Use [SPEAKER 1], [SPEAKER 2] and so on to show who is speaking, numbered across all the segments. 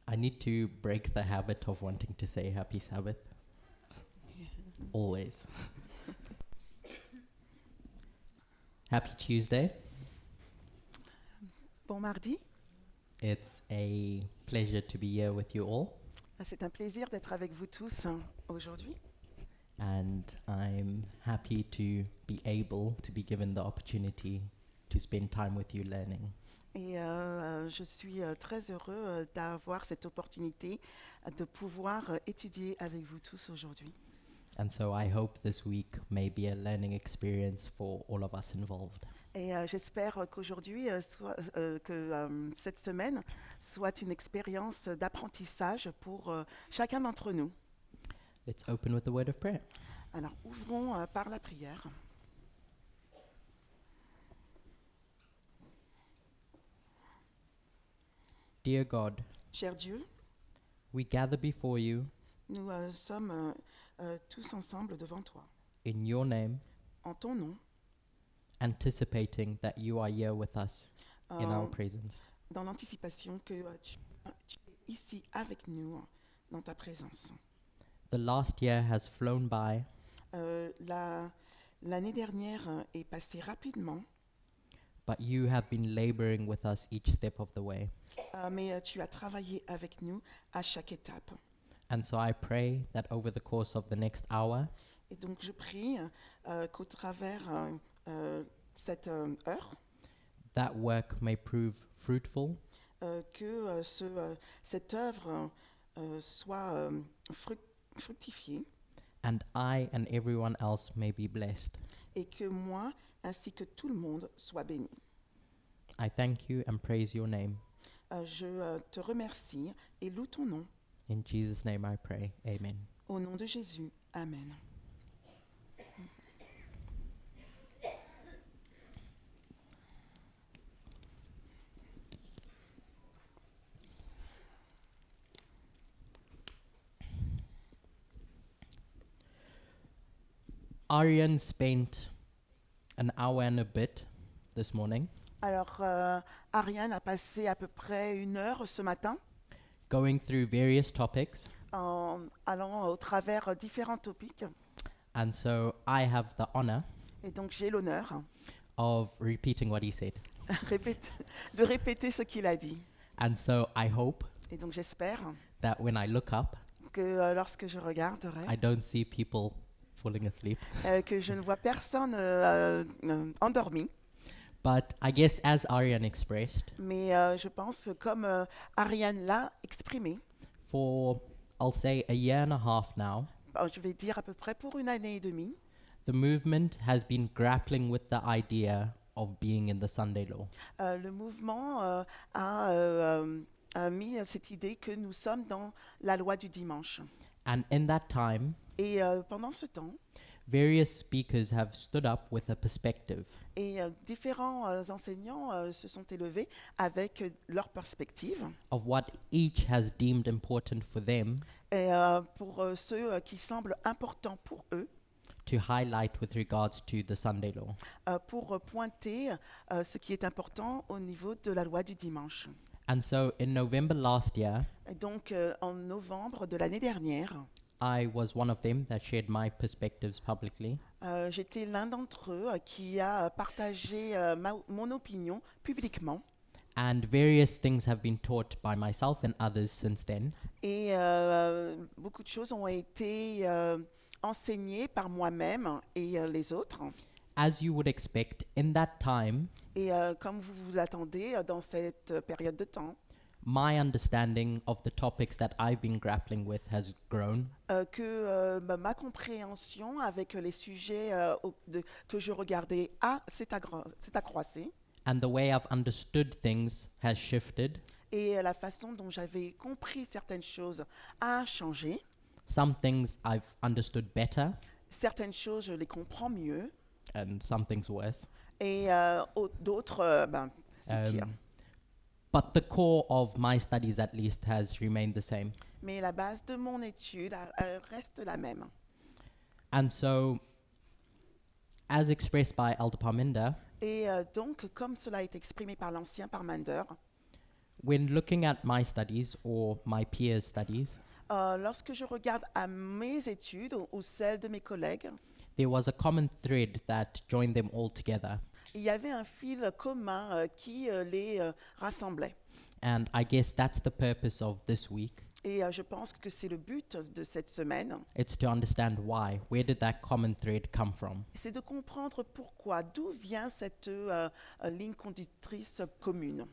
[SPEAKER 1] I need to break the habit of wanting to say Happy Sabbath. Always. Happy Tuesday.
[SPEAKER 2] Bon mardi,
[SPEAKER 1] It's a pleasure to be here with you all,
[SPEAKER 2] c'est un plaisir d'être avec vous tous aujourd'hui
[SPEAKER 1] and I'm happy to be able to be given the opportunity to spend time with you learning.
[SPEAKER 2] et je suis très heureux d'avoir cette opportunité de pouvoir étudier avec vous tous aujourd'hui.
[SPEAKER 1] And so I hope this week may be a learning experience for all of us involved.
[SPEAKER 2] Et j'espère qu'aujourd'hui, cette semaine soit une expérience d'apprentissage pour chacun d'entre nous.
[SPEAKER 1] Let's open with a word of prayer.
[SPEAKER 2] Alors ouvrons par la prière.
[SPEAKER 1] Dear God,
[SPEAKER 2] Cher Dieu,
[SPEAKER 1] we gather before you
[SPEAKER 2] nous sommes tous ensemble devant toi,
[SPEAKER 1] in your name,
[SPEAKER 2] en ton nom,
[SPEAKER 1] anticipating that you are here with us in our presence.
[SPEAKER 2] dans l'anticipation que tu es ici avec nous, dans ta présence.
[SPEAKER 1] The last year has flown by,
[SPEAKER 2] L'année dernière est passée rapidement,
[SPEAKER 1] but you have been laboring with us each step of the way.
[SPEAKER 2] mais tu as travaillé avec nous à chaque étape.
[SPEAKER 1] And so I pray that over the course of the next hour,
[SPEAKER 2] Et donc je prie qu'au travers cette heure,
[SPEAKER 1] that work may prove fruitful
[SPEAKER 2] que cette œuvre soit fructifiée
[SPEAKER 1] and I and everyone else may be blessed.
[SPEAKER 2] et que moi ainsi que tout le monde soit béni.
[SPEAKER 1] I thank you and praise your name.
[SPEAKER 2] Je te remercie et loue ton nom.
[SPEAKER 1] In Jesus' name I pray. Amen.
[SPEAKER 2] Au nom de Jésus, Amen.
[SPEAKER 1] Aryan spent an hour and a bit this morning
[SPEAKER 2] Alors, Ariane a passé à peu près 1 heure ce matin
[SPEAKER 1] going through various topics,
[SPEAKER 2] en allant au travers différents topics.
[SPEAKER 1] and so I have the honor
[SPEAKER 2] Et donc, j'ai l'honneur
[SPEAKER 1] of repeating what he said.
[SPEAKER 2] de répéter ce qu'il a dit.
[SPEAKER 1] And so I hope
[SPEAKER 2] Et donc, j'espère
[SPEAKER 1] that when I look up,
[SPEAKER 2] que lorsque je regarderai,
[SPEAKER 1] I don't see people falling asleep.
[SPEAKER 2] que je ne vois personne endormi.
[SPEAKER 1] But I guess as Aryan expressed,
[SPEAKER 2] Mais je pense, comme Ariane l'a exprimé,
[SPEAKER 1] for I'll say a year and a half now,
[SPEAKER 2] je vais dire à peu près pour 1 année et demie,
[SPEAKER 1] the movement has been grappling with the idea of being in the Sunday law.
[SPEAKER 2] le mouvement a mis cette idée que nous sommes dans la loi du dimanche.
[SPEAKER 1] And in that time,
[SPEAKER 2] Et pendant ce temps,
[SPEAKER 1] various speakers have stood up with a perspective
[SPEAKER 2] et différents enseignants se sont élevés avec leur perspective.
[SPEAKER 1] of what each has deemed important for them
[SPEAKER 2] Et pour ceux qui semblent importants pour eux,
[SPEAKER 1] to highlight with regards to the Sunday law.
[SPEAKER 2] pour pointer ce qui est important au niveau de la loi du dimanche.
[SPEAKER 1] And so in November last year,
[SPEAKER 2] Et donc, en novembre de l'année dernière,
[SPEAKER 1] I was one of them that shared my perspectives publicly.
[SPEAKER 2] j'étais l'un d'entre eux qui a partagé mon opinion publiquement.
[SPEAKER 1] And various things have been taught by myself and others since then.
[SPEAKER 2] Et beaucoup de choses ont été enseignées par moi-même et les autres.
[SPEAKER 1] As you would expect, in that time,
[SPEAKER 2] Et comme vous vous attendez dans cette période de temps,
[SPEAKER 1] my understanding of the topics that I've been grappling with has grown.
[SPEAKER 2] que ma compréhension avec les sujets que je regardais s'est accroissée.
[SPEAKER 1] And the way I've understood things has shifted.
[SPEAKER 2] Et la façon dont j'avais compris certaines choses a changé.
[SPEAKER 1] Some things I've understood better,
[SPEAKER 2] Certaines choses, je les comprends mieux
[SPEAKER 1] and some things worse.
[SPEAKER 2] et d'autres, c'est pire.
[SPEAKER 1] Um, but the core of my studies, at least, has remained the same.
[SPEAKER 2] Mais la base de mon étude reste la même.
[SPEAKER 1] And so, as expressed by Elder Parminder,
[SPEAKER 2] Et donc, comme cela a été exprimé par l'ancien Parmander,
[SPEAKER 1] when looking at my studies or my peers' studies,
[SPEAKER 2] lorsque je regarde à mes études ou celles de mes collègues,
[SPEAKER 1] there was a common thread that joined them all together.
[SPEAKER 2] il y avait un fil commun qui les rassemblait.
[SPEAKER 1] And I guess that's the purpose of this week.
[SPEAKER 2] Et je pense que c'est le but de cette semaine,
[SPEAKER 1] It's to understand why. Where did that common thread come from?
[SPEAKER 2] c'est de comprendre pourquoi, d'où vient cette ligne conductrice commune.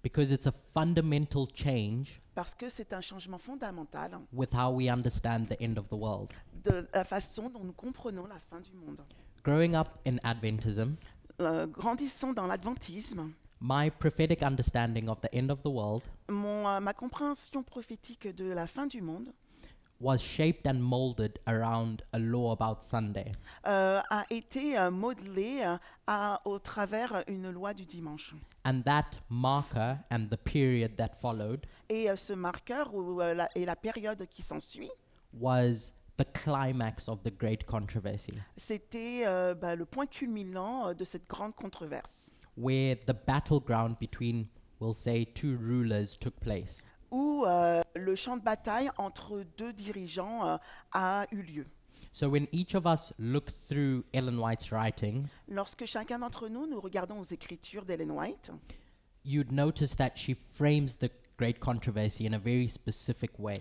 [SPEAKER 1] Because it's a fundamental change
[SPEAKER 2] Parce que c'est un changement fondamental
[SPEAKER 1] with how we understand the end of the world.
[SPEAKER 2] de la façon dont nous comprenons la fin du monde.
[SPEAKER 1] Growing up in Adventism,
[SPEAKER 2] Grandissons dans l'adventisme,
[SPEAKER 1] my prophetic understanding of the end of the world
[SPEAKER 2] ma compréhension prophétique de la fin du monde
[SPEAKER 1] was shaped and molded around a law about Sunday.
[SPEAKER 2] a été modelée au travers une loi du dimanche.
[SPEAKER 1] And that marker and the period that followed
[SPEAKER 2] Et ce marqueur et la période qui s'ensuit,
[SPEAKER 1] was the climax of the great controversy,
[SPEAKER 2] c'était le point culminant de cette grande controverse,
[SPEAKER 1] where the battleground between, we'll say, two rulers took place.
[SPEAKER 2] où le champ de bataille entre deux dirigeants a eu lieu.
[SPEAKER 1] So when each of us look through Ellen White's writings,
[SPEAKER 2] Lorsque chacun d'entre nous, nous regardons aux écritures d'Ellen White,
[SPEAKER 1] you'd notice that she frames the great controversy in a very specific way.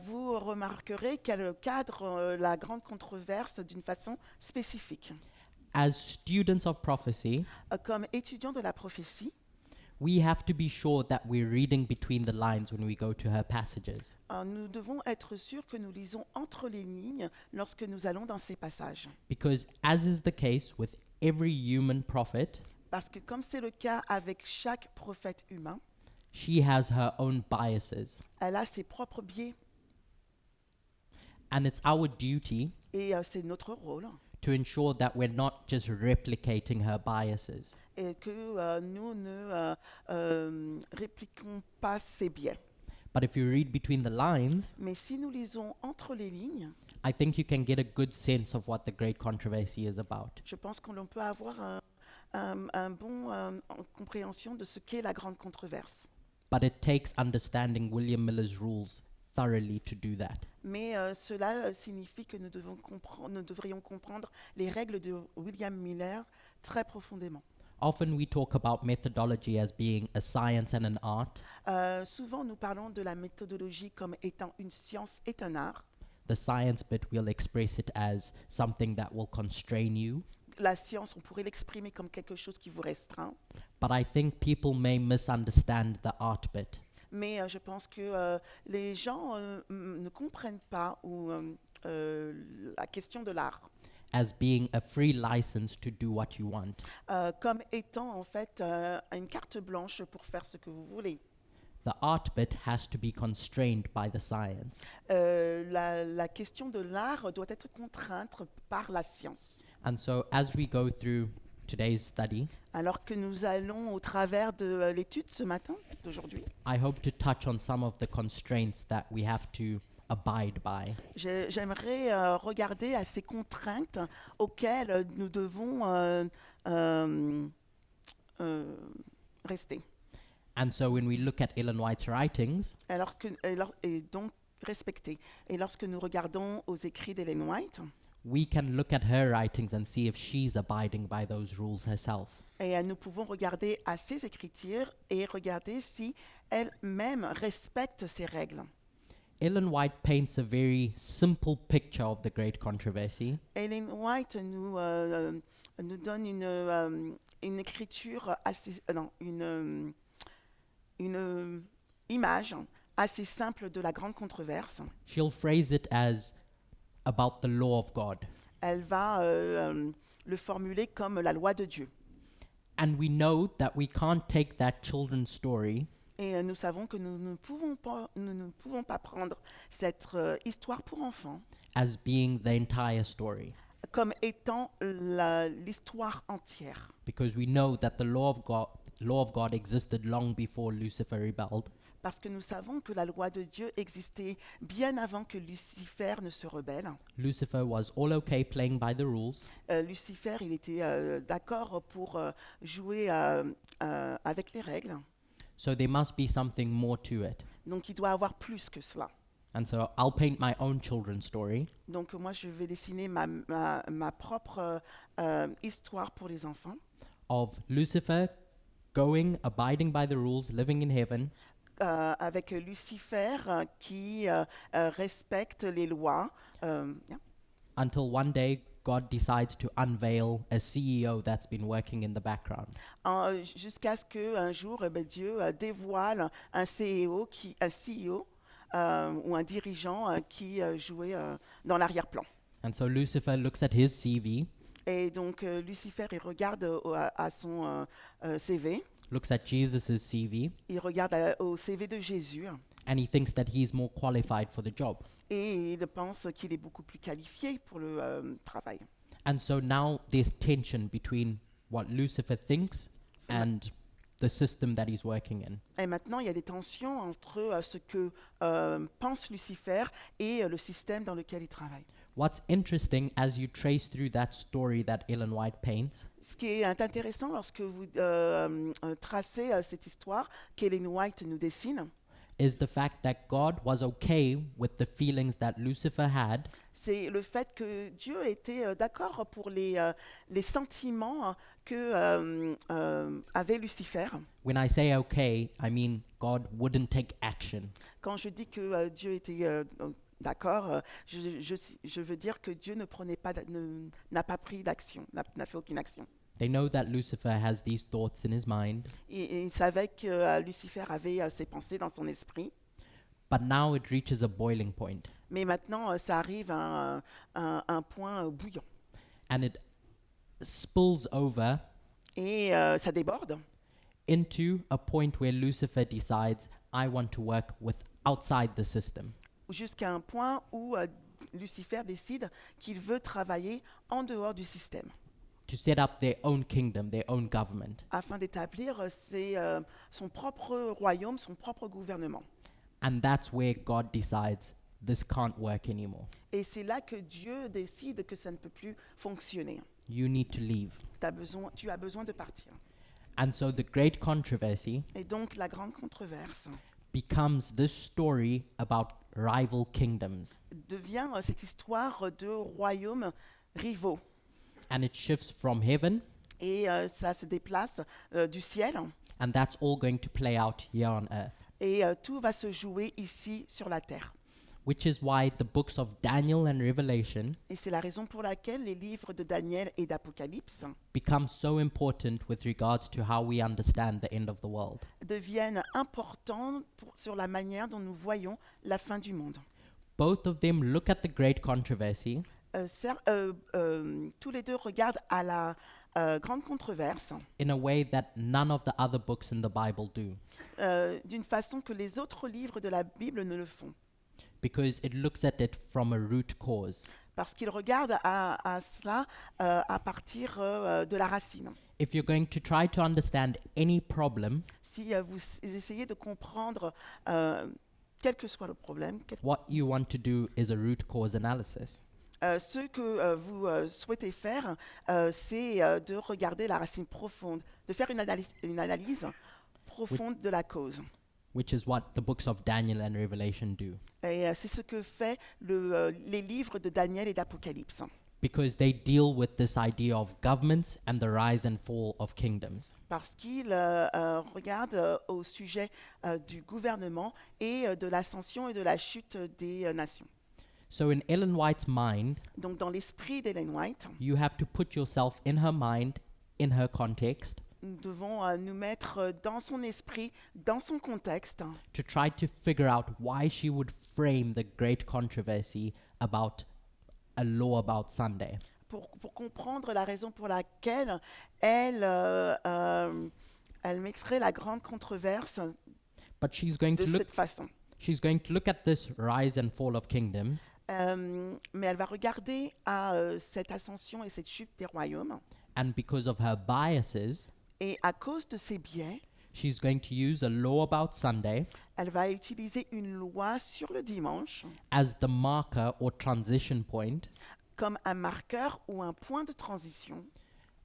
[SPEAKER 2] vous remarquerez qu'elle cadre la grande controverse d'une façon spécifique.
[SPEAKER 1] As students of prophecy,
[SPEAKER 2] Comme étudiants de la prophétie,
[SPEAKER 1] we have to be sure that we're reading between the lines when we go to her passages.
[SPEAKER 2] nous devons être sûrs que nous lisons entre les lignes lorsque nous allons dans ces passages.
[SPEAKER 1] Because, as is the case with every human prophet,
[SPEAKER 2] Parce que comme c'est le cas avec chaque prophète humain,
[SPEAKER 1] she has her own biases.
[SPEAKER 2] elle a ses propres biais
[SPEAKER 1] And it's our duty
[SPEAKER 2] et c'est notre rôle
[SPEAKER 1] to ensure that we're not just replicating her biases,
[SPEAKER 2] et que nous ne répliquons pas ses biais.
[SPEAKER 1] but if you read between the lines,
[SPEAKER 2] Mais si nous lisons entre les lignes,
[SPEAKER 1] I think you can get a good sense of what the great controversy is about.
[SPEAKER 2] je pense qu'on peut avoir un bon compréhension de ce qu'est la grande controverse.
[SPEAKER 1] But it takes understanding William Miller's rules thoroughly to do that.
[SPEAKER 2] Mais cela signifie que nous devrions comprendre les règles de William Miller très profondément.
[SPEAKER 1] Often we talk about methodology as being a science and an art.
[SPEAKER 2] Souvent, nous parlons de la méthodologie comme étant une science et un art.
[SPEAKER 1] The science bit, we'll express it as something that will constrain you.
[SPEAKER 2] La science, on pourrait l'exprimer comme quelque chose qui vous restreint.
[SPEAKER 1] But I think people may misunderstand the art bit.
[SPEAKER 2] Mais je pense que les gens ne comprennent pas la question de l'art
[SPEAKER 1] As being a free license to do what you want.
[SPEAKER 2] comme étant en fait une carte blanche pour faire ce que vous voulez.
[SPEAKER 1] The art bit has to be constrained by the science.
[SPEAKER 2] La question de l'art doit être contrainte par la science.
[SPEAKER 1] And so as we go through today's study,
[SPEAKER 2] Alors que nous allons au travers de l'étude ce matin, d'aujourd'hui,
[SPEAKER 1] I hope to touch on some of the constraints that we have to abide by.
[SPEAKER 2] j'aimerais regarder à ces contraintes auxquelles nous devons rester.
[SPEAKER 1] And so when we look at Ellen White's writings,
[SPEAKER 2] Et donc respecter. Et lorsque nous regardons aux écrits d'Ellen White,
[SPEAKER 1] we can look at her writings and see if she's abiding by those rules herself.
[SPEAKER 2] et nous pouvons regarder à ses écritures et regarder si elle-même respecte ces règles.
[SPEAKER 1] Ellen White paints a very simple picture of the great controversy,
[SPEAKER 2] Ellen White nous donne une écriture assez, non, une image assez simple de la grande controverse.
[SPEAKER 1] she'll phrase it as about the law of God.
[SPEAKER 2] Elle va le formuler comme la loi de Dieu.
[SPEAKER 1] And we know that we can't take that children's story
[SPEAKER 2] Et nous savons que nous ne pouvons pas prendre cette histoire pour enfants
[SPEAKER 1] as being the entire story.
[SPEAKER 2] comme étant l'histoire entière.
[SPEAKER 1] because we know that the law of God existed long before Lucifer rebelled.
[SPEAKER 2] Parce que nous savons que la loi de Dieu existait bien avant que Lucifer ne se rebelle.
[SPEAKER 1] Lucifer was all okay playing by the rules,
[SPEAKER 2] Lucifer, il était d'accord pour jouer avec les règles.
[SPEAKER 1] so there must be something more to it.
[SPEAKER 2] Donc il doit avoir plus que cela.
[SPEAKER 1] And so I'll paint my own children's story
[SPEAKER 2] Donc moi, je vais dessiner ma propre histoire pour les enfants,
[SPEAKER 1] of Lucifer going, abiding by the rules, living in heaven,
[SPEAKER 2] avec Lucifer qui respecte les lois. Yeah.
[SPEAKER 1] until one day God decides to unveil a CEO that's been working in the background.
[SPEAKER 2] Jusqu'à ce qu'un jour, Dieu dévoile un CEO, ou un dirigeant qui jouait dans l'arrière-plan.
[SPEAKER 1] And so Lucifer looks at his CV,
[SPEAKER 2] Et donc Lucifer, il regarde à son CV,
[SPEAKER 1] looks at Jesus' CV,
[SPEAKER 2] il regarde au CV de Jésus
[SPEAKER 1] and he thinks that he's more qualified for the job.
[SPEAKER 2] et il pense qu'il est beaucoup plus qualifié pour le travail.
[SPEAKER 1] And so now there's tension between what Lucifer thinks and the system that he's working in.
[SPEAKER 2] Et maintenant, il y a des tensions entre ce que pense Lucifer et le système dans lequel il travaille.
[SPEAKER 1] What's interesting as you trace through that story that Ellen White paints
[SPEAKER 2] Ce qui est intéressant lorsque vous tracez cette histoire qu'Ellen White nous dessine,
[SPEAKER 1] is the fact that God was okay with the feelings that Lucifer had,
[SPEAKER 2] c'est le fait que Dieu était d'accord pour les sentiments que avait Lucifer.
[SPEAKER 1] when I say okay, I mean God wouldn't take action.
[SPEAKER 2] Quand je dis que Dieu était d'accord, je veux dire que Dieu n'a pas pris d'action, n'a fait aucune action.
[SPEAKER 1] They know that Lucifer has these thoughts in his mind,
[SPEAKER 2] Et il savait que Lucifer avait ses pensées dans son esprit,
[SPEAKER 1] but now it reaches a boiling point
[SPEAKER 2] mais maintenant ça arrive à un point bouillant.
[SPEAKER 1] and it spills over
[SPEAKER 2] Et ça déborde
[SPEAKER 1] into a point where Lucifer decides, I want to work with outside the system.
[SPEAKER 2] jusqu'à un point où Lucifer décide qu'il veut travailler en dehors du système
[SPEAKER 1] To set up their own kingdom, their own government.
[SPEAKER 2] afin d'établir son propre royaume, son propre gouvernement.
[SPEAKER 1] And that's where God decides this can't work anymore.
[SPEAKER 2] Et c'est là que Dieu décide que ça ne peut plus fonctionner.
[SPEAKER 1] You need to leave.
[SPEAKER 2] Tu as besoin de partir.
[SPEAKER 1] And so the great controversy
[SPEAKER 2] Et donc la grande controverse
[SPEAKER 1] becomes this story about rival kingdoms.
[SPEAKER 2] devient cette histoire de royaumes rivaux.
[SPEAKER 1] And it shifts from heaven,
[SPEAKER 2] Et ça se déplace du ciel.
[SPEAKER 1] and that's all going to play out here on earth.
[SPEAKER 2] Et tout va se jouer ici sur la terre.
[SPEAKER 1] Which is why the books of Daniel and Revelation
[SPEAKER 2] Et c'est la raison pour laquelle les livres de Daniel et d'Apocalypse
[SPEAKER 1] become so important with regards to how we understand the end of the world.
[SPEAKER 2] deviennent importants sur la manière dont nous voyons la fin du monde.
[SPEAKER 1] Both of them look at the great controversy
[SPEAKER 2] Tous les deux regardent à la grande controverse
[SPEAKER 1] in a way that none of the other books in the Bible do,
[SPEAKER 2] d'une façon que les autres livres de la Bible ne le font.
[SPEAKER 1] because it looks at it from a root cause.
[SPEAKER 2] Parce qu'ils regardent à cela à partir de la racine.
[SPEAKER 1] If you're going to try to understand any problem,
[SPEAKER 2] Si vous essayez de comprendre quel que soit le problème,
[SPEAKER 1] what you want to do is a root cause analysis.
[SPEAKER 2] ce que vous souhaitez faire, c'est de regarder la racine profonde, de faire une analyse profonde de la cause.
[SPEAKER 1] Which is what the books of Daniel and Revelation do,
[SPEAKER 2] Et c'est ce que fait les livres de Daniel et d'Apocalypse.
[SPEAKER 1] because they deal with this idea of governments and the rise and fall of kingdoms.
[SPEAKER 2] Parce qu'ils regardent au sujet du gouvernement et de l'ascension et de la chute des nations.
[SPEAKER 1] So in Ellen White's mind,
[SPEAKER 2] Donc dans l'esprit d'Ellen White,
[SPEAKER 1] you have to put yourself in her mind, in her context,
[SPEAKER 2] nous devons nous mettre dans son esprit, dans son contexte,
[SPEAKER 1] to try to figure out why she would frame the great controversy about a law about Sunday.
[SPEAKER 2] pour comprendre la raison pour laquelle elle mettrait la grande controverse
[SPEAKER 1] But she's going
[SPEAKER 2] de
[SPEAKER 1] to look
[SPEAKER 2] cette façon.
[SPEAKER 1] She's going to look at this rise and fall of kingdoms
[SPEAKER 2] Mais elle va regarder à cette ascension et cette chute des royaumes.
[SPEAKER 1] and because of her biases,
[SPEAKER 2] Et à cause de ses biais,
[SPEAKER 1] she's going to use a law about Sunday
[SPEAKER 2] elle va utiliser une loi sur le dimanche
[SPEAKER 1] as the marker or transition point
[SPEAKER 2] comme un marqueur ou un point de transition,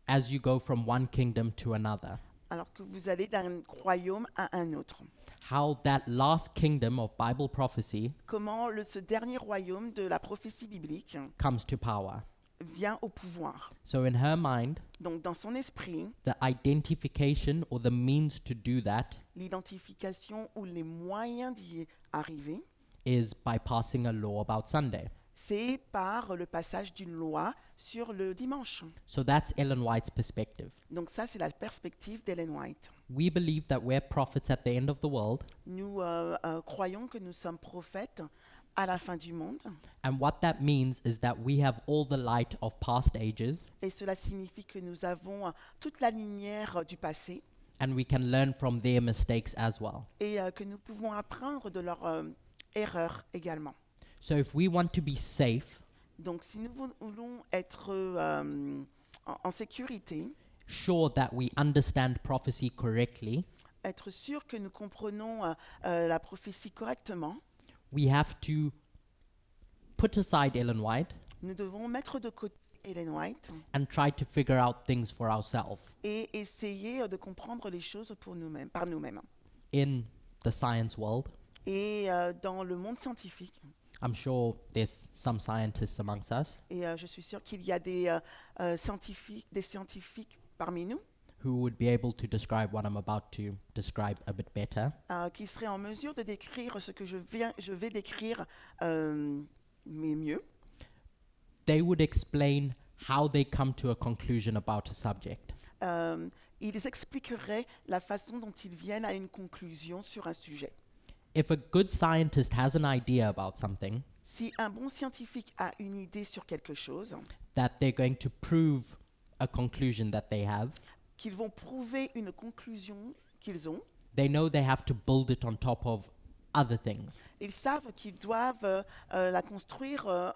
[SPEAKER 1] as you go from one kingdom to another.
[SPEAKER 2] alors que vous allez d'un royaume à un autre.
[SPEAKER 1] How that last kingdom of Bible prophecy
[SPEAKER 2] Comment ce dernier royaume de la prophétie biblique
[SPEAKER 1] comes to power.
[SPEAKER 2] vient au pouvoir.
[SPEAKER 1] So in her mind,
[SPEAKER 2] Donc dans son esprit,
[SPEAKER 1] the identification or the means to do that
[SPEAKER 2] l'identification ou les moyens d'y arriver,
[SPEAKER 1] is by passing a law about Sunday.
[SPEAKER 2] c'est par le passage d'une loi sur le dimanche.
[SPEAKER 1] So that's Ellen White's perspective.
[SPEAKER 2] Donc ça, c'est la perspective d'Ellen White.
[SPEAKER 1] We believe that we're prophets at the end of the world,
[SPEAKER 2] Nous croyons que nous sommes prophètes à la fin du monde,
[SPEAKER 1] and what that means is that we have all the light of past ages,
[SPEAKER 2] et cela signifie que nous avons toute la lumière du passé,
[SPEAKER 1] and we can learn from their mistakes as well.
[SPEAKER 2] et que nous pouvons apprendre de leurs erreurs également.
[SPEAKER 1] So if we want to be safe,
[SPEAKER 2] Donc si nous voulons être en sécurité,
[SPEAKER 1] sure that we understand prophecy correctly,
[SPEAKER 2] être sûr que nous comprenons la prophétie correctement,
[SPEAKER 1] we have to put aside Ellen White
[SPEAKER 2] nous devons mettre de côté Ellen White
[SPEAKER 1] and try to figure out things for ourselves
[SPEAKER 2] et essayer de comprendre les choses pour nous-mêmes, par nous-mêmes.
[SPEAKER 1] in the science world.
[SPEAKER 2] Et dans le monde scientifique,
[SPEAKER 1] I'm sure there's some scientists amongst us
[SPEAKER 2] et je suis sûre qu'il y a des scientifiques parmi nous
[SPEAKER 1] who would be able to describe what I'm about to describe a bit better.
[SPEAKER 2] qui seraient en mesure de décrire ce que je vais décrire, mais mieux.
[SPEAKER 1] They would explain how they come to a conclusion about a subject.
[SPEAKER 2] Ils expliqueraient la façon dont ils viennent à une conclusion sur un sujet.
[SPEAKER 1] If a good scientist has an idea about something
[SPEAKER 2] Si un bon scientifique a une idée sur quelque chose,
[SPEAKER 1] that they're going to prove a conclusion that they have,
[SPEAKER 2] qu'ils vont prouver une conclusion qu'ils ont,
[SPEAKER 1] they know they have to build it on top of other things.
[SPEAKER 2] ils savent qu'ils doivent la construire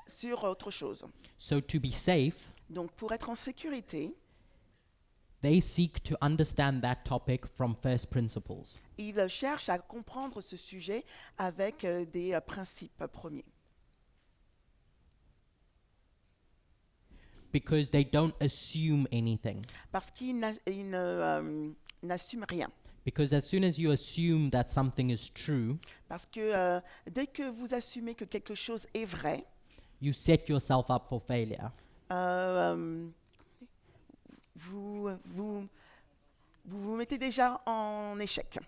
[SPEAKER 2] sur autre chose.
[SPEAKER 1] So to be safe,
[SPEAKER 2] Donc pour être en sécurité,
[SPEAKER 1] they seek to understand that topic from first principles.
[SPEAKER 2] ils cherchent à comprendre ce sujet avec des principes premiers.
[SPEAKER 1] Because they don't assume anything.
[SPEAKER 2] Parce qu'ils n'assument rien.
[SPEAKER 1] Because as soon as you assume that something is true,
[SPEAKER 2] Parce que dès que vous assumez que quelque chose est vrai,
[SPEAKER 1] you set yourself up for failure.
[SPEAKER 2] vous mettez déjà en échec.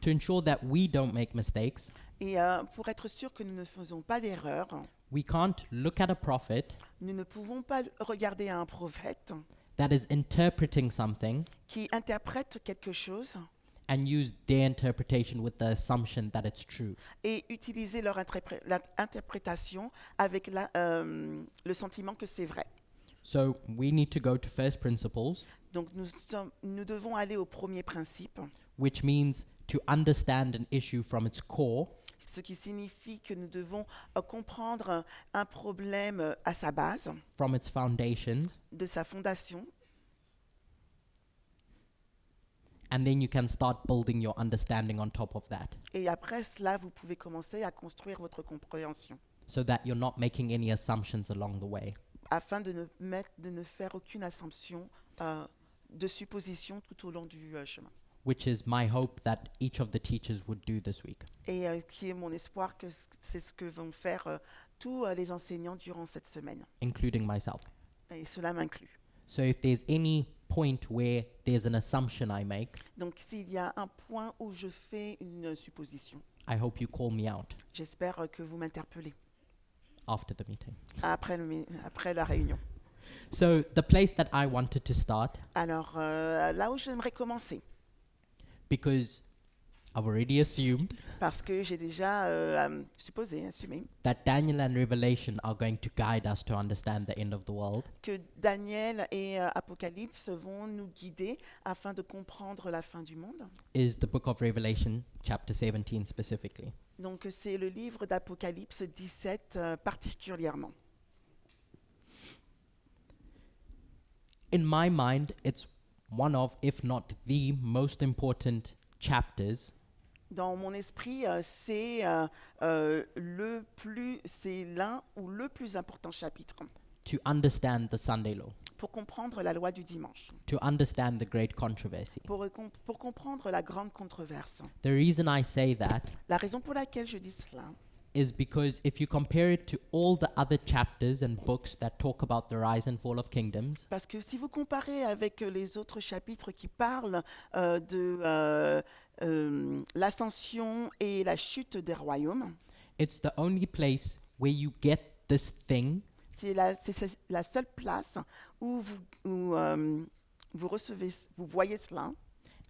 [SPEAKER 1] To ensure that we don't make mistakes,
[SPEAKER 2] Et pour être sûr que nous ne faisons pas d'erreur,
[SPEAKER 1] we can't look at a prophet
[SPEAKER 2] nous ne pouvons pas regarder un prophète
[SPEAKER 1] that is interpreting something
[SPEAKER 2] qui interprète quelque chose
[SPEAKER 1] and use their interpretation with the assumption that it's true.
[SPEAKER 2] et utiliser leur interprétation avec le sentiment que c'est vrai.
[SPEAKER 1] So we need to go to first principles,
[SPEAKER 2] Donc nous devons aller au premier principe,
[SPEAKER 1] which means to understand an issue from its core
[SPEAKER 2] ce qui signifie que nous devons comprendre un problème à sa base,
[SPEAKER 1] from its foundations,
[SPEAKER 2] de sa fondation,
[SPEAKER 1] and then you can start building your understanding on top of that,
[SPEAKER 2] et après cela, vous pouvez commencer à construire votre compréhension,
[SPEAKER 1] so that you're not making any assumptions along the way.
[SPEAKER 2] afin de ne faire aucune assumption de supposition tout au long du chemin.
[SPEAKER 1] Which is my hope that each of the teachers would do this week.
[SPEAKER 2] Et qui est mon espoir que c'est ce que vont faire tous les enseignants durant cette semaine.
[SPEAKER 1] Including myself.
[SPEAKER 2] Et cela m'inclut.
[SPEAKER 1] So if there's any point where there's an assumption I make,
[SPEAKER 2] Donc s'il y a un point où je fais une supposition,
[SPEAKER 1] I hope you call me out
[SPEAKER 2] j'espère que vous m'interpellez
[SPEAKER 1] after the meeting.
[SPEAKER 2] après la réunion.
[SPEAKER 1] So the place that I wanted to start,
[SPEAKER 2] Alors là où j'aimerais commencer,
[SPEAKER 1] because I've already assumed
[SPEAKER 2] parce que j'ai déjà supposé, assumé,
[SPEAKER 1] that Daniel and Revelation are going to guide us to understand the end of the world.
[SPEAKER 2] que Daniel et Apocalypse vont nous guider afin de comprendre la fin du monde.
[SPEAKER 1] Is the book of Revelation, chapter 17 specifically.
[SPEAKER 2] Donc c'est le livre d'Apocalypse 17 particulièrement.
[SPEAKER 1] In my mind, it's one of, if not the most important chapters
[SPEAKER 2] Dans mon esprit, c'est l'un ou le plus important chapitre
[SPEAKER 1] to understand the Sunday law,
[SPEAKER 2] pour comprendre la loi du dimanche,
[SPEAKER 1] to understand the great controversy.
[SPEAKER 2] pour comprendre la grande controverse.
[SPEAKER 1] The reason I say that
[SPEAKER 2] La raison pour laquelle je dis cela,
[SPEAKER 1] is because if you compare it to all the other chapters and books that talk about the rise and fall of kingdoms,
[SPEAKER 2] parce que si vous comparez avec les autres chapitres qui parlent de l'ascension et la chute des royaumes,
[SPEAKER 1] it's the only place where you get this thing
[SPEAKER 2] c'est la seule place où vous recevez, vous voyez cela,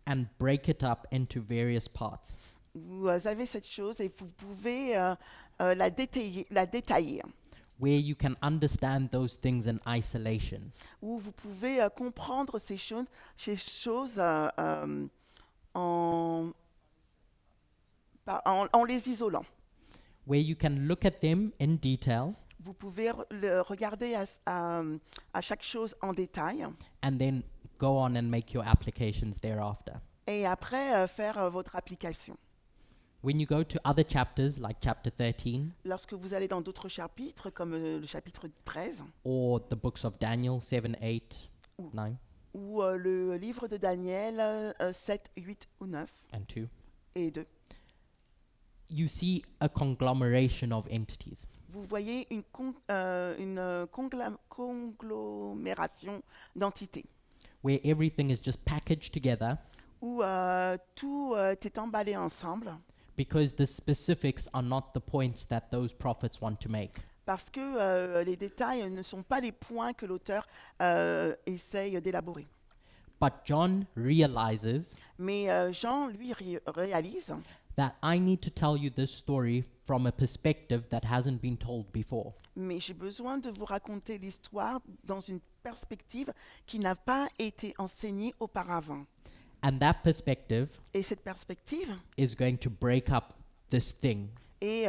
[SPEAKER 1] and break it up into various parts.
[SPEAKER 2] vous avez cette chose et vous pouvez la détailler,
[SPEAKER 1] Where you can understand those things in isolation.
[SPEAKER 2] où vous pouvez comprendre ces choses en les isolant.
[SPEAKER 1] Where you can look at them in detail
[SPEAKER 2] Vous pouvez regarder à chaque chose en détail
[SPEAKER 1] and then go on and make your applications thereafter.
[SPEAKER 2] et après faire votre application.
[SPEAKER 1] When you go to other chapters like chapter 13
[SPEAKER 2] Lorsque vous allez dans d'autres chapitres, comme le chapitre 13,
[SPEAKER 1] or the books of Daniel 7, 8,
[SPEAKER 2] Ouh.
[SPEAKER 1] 9
[SPEAKER 2] ou le livre de Daniel 7, 8 ou 9
[SPEAKER 1] and 2,
[SPEAKER 2] et 2,
[SPEAKER 1] you see a conglomeration of entities.
[SPEAKER 2] vous voyez une conglomération d'entités
[SPEAKER 1] Where everything is just packaged together
[SPEAKER 2] où tout est emballé ensemble
[SPEAKER 1] because the specifics are not the points that those prophets want to make.
[SPEAKER 2] parce que les détails ne sont pas les points que l'auteur essaye d'élaborer.
[SPEAKER 1] But John realizes
[SPEAKER 2] Mais Jean, lui, réalise
[SPEAKER 1] that I need to tell you this story from a perspective that hasn't been told before.
[SPEAKER 2] mais j'ai besoin de vous raconter l'histoire dans une perspective qui n'a pas été enseignée auparavant.
[SPEAKER 1] And that perspective
[SPEAKER 2] Et cette perspective,
[SPEAKER 1] is going to break up this thing.
[SPEAKER 2] et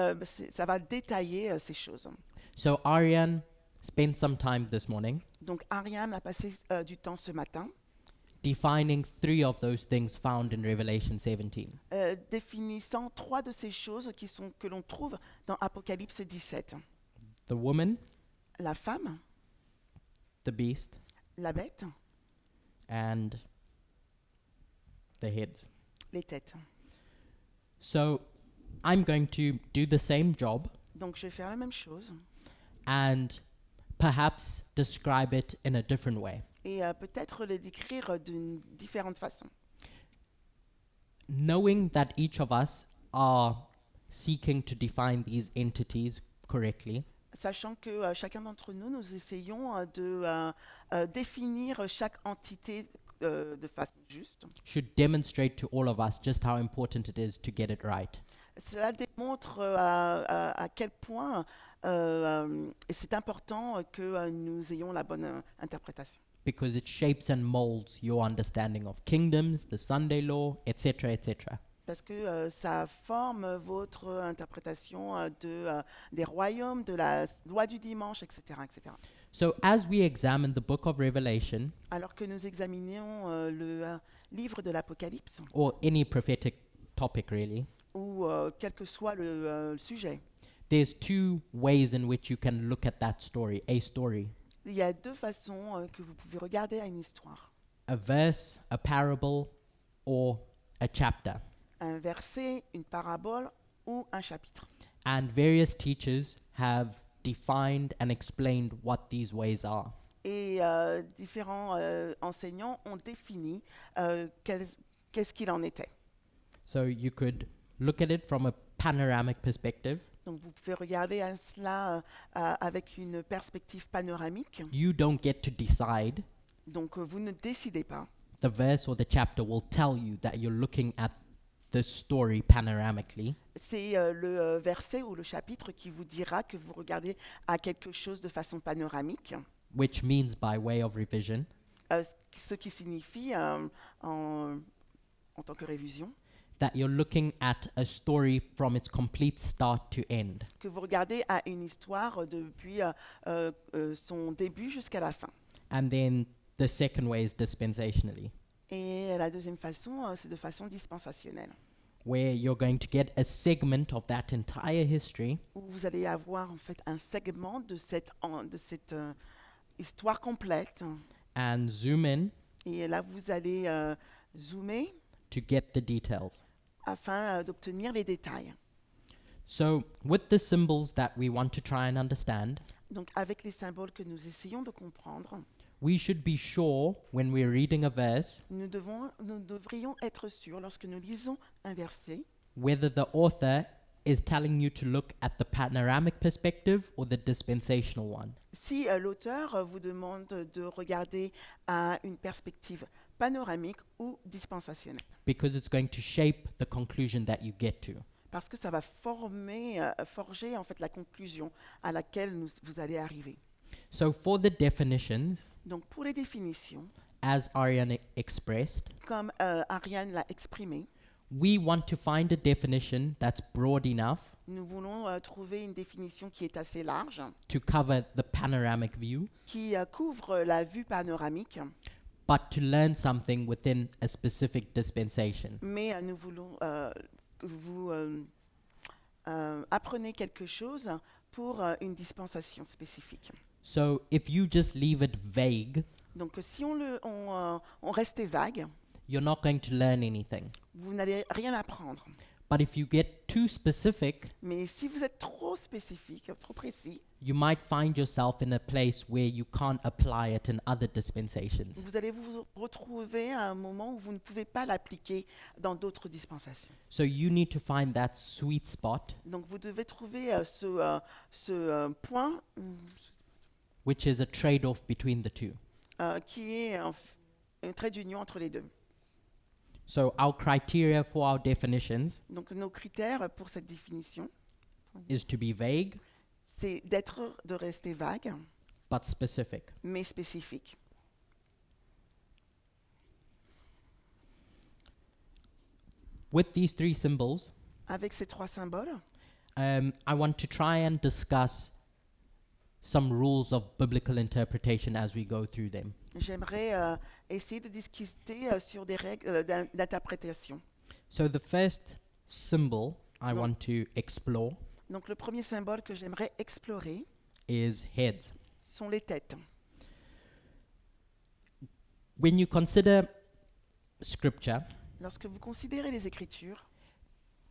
[SPEAKER 2] ça va détailler ces choses.
[SPEAKER 1] So Ariane spent some time this morning
[SPEAKER 2] Donc Ariane a passé du temps ce matin
[SPEAKER 1] defining 3 of those things found in Revelation 17.
[SPEAKER 2] définissant 3 de ces choses que l'on trouve dans Apocalypse 17.
[SPEAKER 1] The woman,
[SPEAKER 2] La femme,
[SPEAKER 1] the beast,
[SPEAKER 2] la bête,
[SPEAKER 1] and the heads.
[SPEAKER 2] les têtes.
[SPEAKER 1] So I'm going to do the same job
[SPEAKER 2] Donc je vais faire la même chose
[SPEAKER 1] and perhaps describe it in a different way.
[SPEAKER 2] et peut-être le décrire d'une différente façon.
[SPEAKER 1] Knowing that each of us are seeking to define these entities correctly,
[SPEAKER 2] Sachant que chacun d'entre nous, nous essayons de définir chaque entité de façon juste.
[SPEAKER 1] should demonstrate to all of us just how important it is to get it right.
[SPEAKER 2] Cela démontre à quel point c'est important que nous ayons la bonne interprétation.
[SPEAKER 1] Because it shapes and molds your understanding of kingdoms, the Sunday law, etc., etc.
[SPEAKER 2] Parce que ça forme votre interprétation des royaumes, de la loi du dimanche, etc., etc.
[SPEAKER 1] So as we examine the book of Revelation,
[SPEAKER 2] Alors que nous examinons le livre de l'Apocalypse,
[SPEAKER 1] or any prophetic topic really,
[SPEAKER 2] ou quel que soit le sujet,
[SPEAKER 1] there's 2 ways in which you can look at that story, a story.
[SPEAKER 2] il y a 2 façons que vous pouvez regarder à une histoire.
[SPEAKER 1] A verse, a parable, or a chapter.
[SPEAKER 2] Un verset, une parabole ou un chapitre.
[SPEAKER 1] And various teachers have defined and explained what these ways are.
[SPEAKER 2] Et différents enseignants ont défini qu'est-ce qu'il en était.
[SPEAKER 1] So you could look at it from a panoramic perspective.
[SPEAKER 2] Donc vous pouvez regarder à cela avec une perspective panoramique.
[SPEAKER 1] You don't get to decide.
[SPEAKER 2] Donc vous ne décidez pas.
[SPEAKER 1] The verse or the chapter will tell you that you're looking at the story panoramically,
[SPEAKER 2] C'est le verset ou le chapitre qui vous dira que vous regardez à quelque chose de façon panoramique,
[SPEAKER 1] which means by way of revision,
[SPEAKER 2] ce qui signifie en tant que révision,
[SPEAKER 1] that you're looking at a story from its complete start to end.
[SPEAKER 2] que vous regardez à une histoire depuis son début jusqu'à la fin.
[SPEAKER 1] And then the second way is dispensationally,
[SPEAKER 2] Et la deuxième façon, c'est de façon dispensationnelle,
[SPEAKER 1] where you're going to get a segment of that entire history
[SPEAKER 2] où vous allez avoir en fait un segment de cette histoire complète.
[SPEAKER 1] and zoom in
[SPEAKER 2] Et là, vous allez zoomer
[SPEAKER 1] to get the details.
[SPEAKER 2] afin d'obtenir les détails.
[SPEAKER 1] So, with the symbols that we want to try and understand,
[SPEAKER 2] Donc, avec les symboles que nous essayons de comprendre,
[SPEAKER 1] we should be sure when we're reading a verse
[SPEAKER 2] nous devrions être sûrs, lorsque nous lisons un verset,
[SPEAKER 1] whether the author is telling you to look at the panoramic perspective or the dispensational one.
[SPEAKER 2] si l'auteur vous demande de regarder à une perspective panoramique ou dispensationnelle,
[SPEAKER 1] Because it's going to shape the conclusion that you get to.
[SPEAKER 2] parce que ça va forger en fait la conclusion à laquelle vous allez arriver.
[SPEAKER 1] So, for the definitions,
[SPEAKER 2] Donc, pour les définitions,
[SPEAKER 1] as Ariane expressed,
[SPEAKER 2] comme Ariane l'a exprimé,
[SPEAKER 1] we want to find a definition that's broad enough
[SPEAKER 2] nous voulons trouver une définition qui est assez large,
[SPEAKER 1] to cover the panoramic view,
[SPEAKER 2] qui couvre la vue panoramique,
[SPEAKER 1] but to learn something within a specific dispensation.
[SPEAKER 2] mais nous voulons que vous apprenez quelque chose pour une dispensation spécifique.
[SPEAKER 1] So, if you just leave it vague,
[SPEAKER 2] Donc si on restait vague,
[SPEAKER 1] you're not going to learn anything.
[SPEAKER 2] vous n'allez rien apprendre.
[SPEAKER 1] But if you get too specific,
[SPEAKER 2] Mais si vous êtes trop spécifique, trop précis,
[SPEAKER 1] you might find yourself in a place where you can't apply it in other dispensations.
[SPEAKER 2] vous allez vous retrouver à un moment où vous ne pouvez pas l'appliquer dans d'autres dispensations.
[SPEAKER 1] So you need to find that sweet spot,
[SPEAKER 2] Donc vous devez trouver ce point
[SPEAKER 1] which is a trade-off between the two.
[SPEAKER 2] qui est un trait d'union entre les deux.
[SPEAKER 1] So our criteria for our definitions
[SPEAKER 2] Donc nos critères pour cette définition,
[SPEAKER 1] is to be vague
[SPEAKER 2] c'est de rester vague,
[SPEAKER 1] but specific.
[SPEAKER 2] mais spécifique.
[SPEAKER 1] With these three symbols,
[SPEAKER 2] Avec ces trois symboles,
[SPEAKER 1] I want to try and discuss some rules of biblical interpretation as we go through them.
[SPEAKER 2] j'aimerais essayer de discuter sur des règles d'interprétation.
[SPEAKER 1] So the first symbol I
[SPEAKER 2] Non.
[SPEAKER 1] want to explore
[SPEAKER 2] Donc le premier symbole que j'aimerais explorer
[SPEAKER 1] is heads.
[SPEAKER 2] sont les têtes.
[SPEAKER 1] When you consider scripture,
[SPEAKER 2] Lorsque vous considérez les Écritures,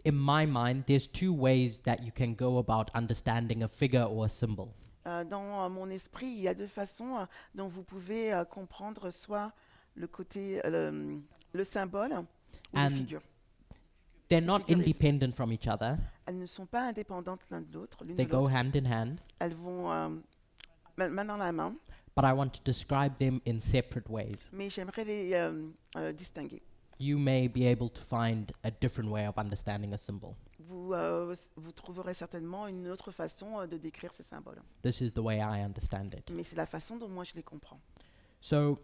[SPEAKER 1] in my mind, there's two ways that you can go about understanding a figure or a symbol.
[SPEAKER 2] dans mon esprit, il y a deux façons dont vous pouvez comprendre soit le côté, le symbole ou la
[SPEAKER 1] And
[SPEAKER 2] figure.
[SPEAKER 1] They're not
[SPEAKER 2] Figurisme.
[SPEAKER 1] independent from each other.
[SPEAKER 2] Elles ne sont pas indépendantes l'une de l'autre.
[SPEAKER 1] They go hand in hand,
[SPEAKER 2] Elles vont main dans la main,
[SPEAKER 1] but I want to describe them in separate ways.
[SPEAKER 2] mais j'aimerais les distinguer.
[SPEAKER 1] You may be able to find a different way of understanding a symbol.
[SPEAKER 2] Vous trouverez certainement une autre façon de décrire ces symboles.
[SPEAKER 1] This is the way I understand it.
[SPEAKER 2] Mais c'est la façon dont moi je les comprends.
[SPEAKER 1] So,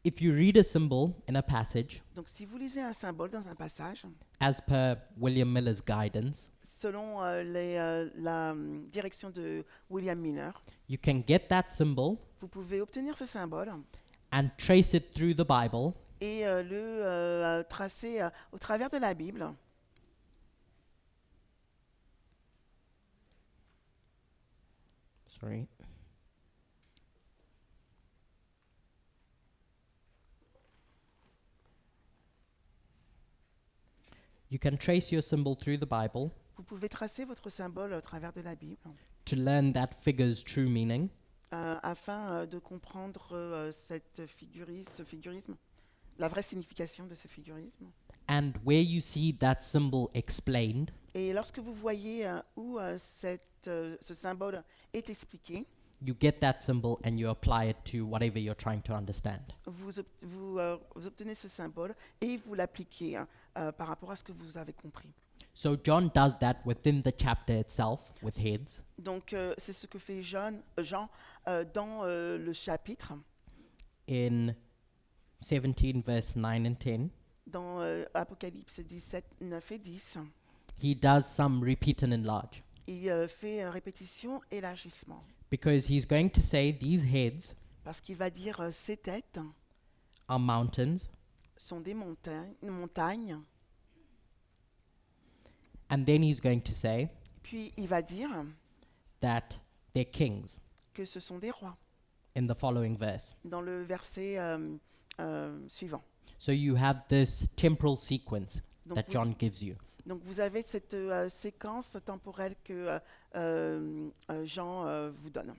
[SPEAKER 1] if you read a symbol in a passage,
[SPEAKER 2] Donc si vous lisez un symbole dans un passage,
[SPEAKER 1] as per William Miller's guidance,
[SPEAKER 2] selon la direction de William Miller,
[SPEAKER 1] you can get that symbol
[SPEAKER 2] vous pouvez obtenir ce symbole
[SPEAKER 1] and trace it through the Bible
[SPEAKER 2] et le tracer au travers de la Bible.
[SPEAKER 1] Sorry. You can trace your symbol through the Bible
[SPEAKER 2] Vous pouvez tracer votre symbole au travers de la Bible
[SPEAKER 1] to learn that figure's true meaning,
[SPEAKER 2] afin de comprendre ce figurisme, la vraie signification de ce figurisme.
[SPEAKER 1] and where you see that symbol explained,
[SPEAKER 2] Et lorsque vous voyez où ce symbole est expliqué,
[SPEAKER 1] you get that symbol and you apply it to whatever you're trying to understand.
[SPEAKER 2] Vous obtenez ce symbole et vous l'appliquez par rapport à ce que vous avez compris.
[SPEAKER 1] So John does that within the chapter itself with heads.
[SPEAKER 2] Donc, c'est ce que fait Jean dans le chapitre,
[SPEAKER 1] In 17 verse 9 and 10,
[SPEAKER 2] dans Apocalypse 17, 9 et 10.
[SPEAKER 1] he does some repeat and enlarge.
[SPEAKER 2] Il fait répétition, élargissement.
[SPEAKER 1] Because he's going to say these heads
[SPEAKER 2] Parce qu'il va dire ces têtes
[SPEAKER 1] are mountains,
[SPEAKER 2] sont des montagnes.
[SPEAKER 1] and then he's going to say
[SPEAKER 2] Puis il va dire
[SPEAKER 1] that they're kings
[SPEAKER 2] que ce sont des rois
[SPEAKER 1] in the following verse.
[SPEAKER 2] dans le verset suivant.
[SPEAKER 1] So you have this temporal sequence
[SPEAKER 2] Donc
[SPEAKER 1] that John gives you.
[SPEAKER 2] donc vous avez cette séquence temporelle que Jean vous donne.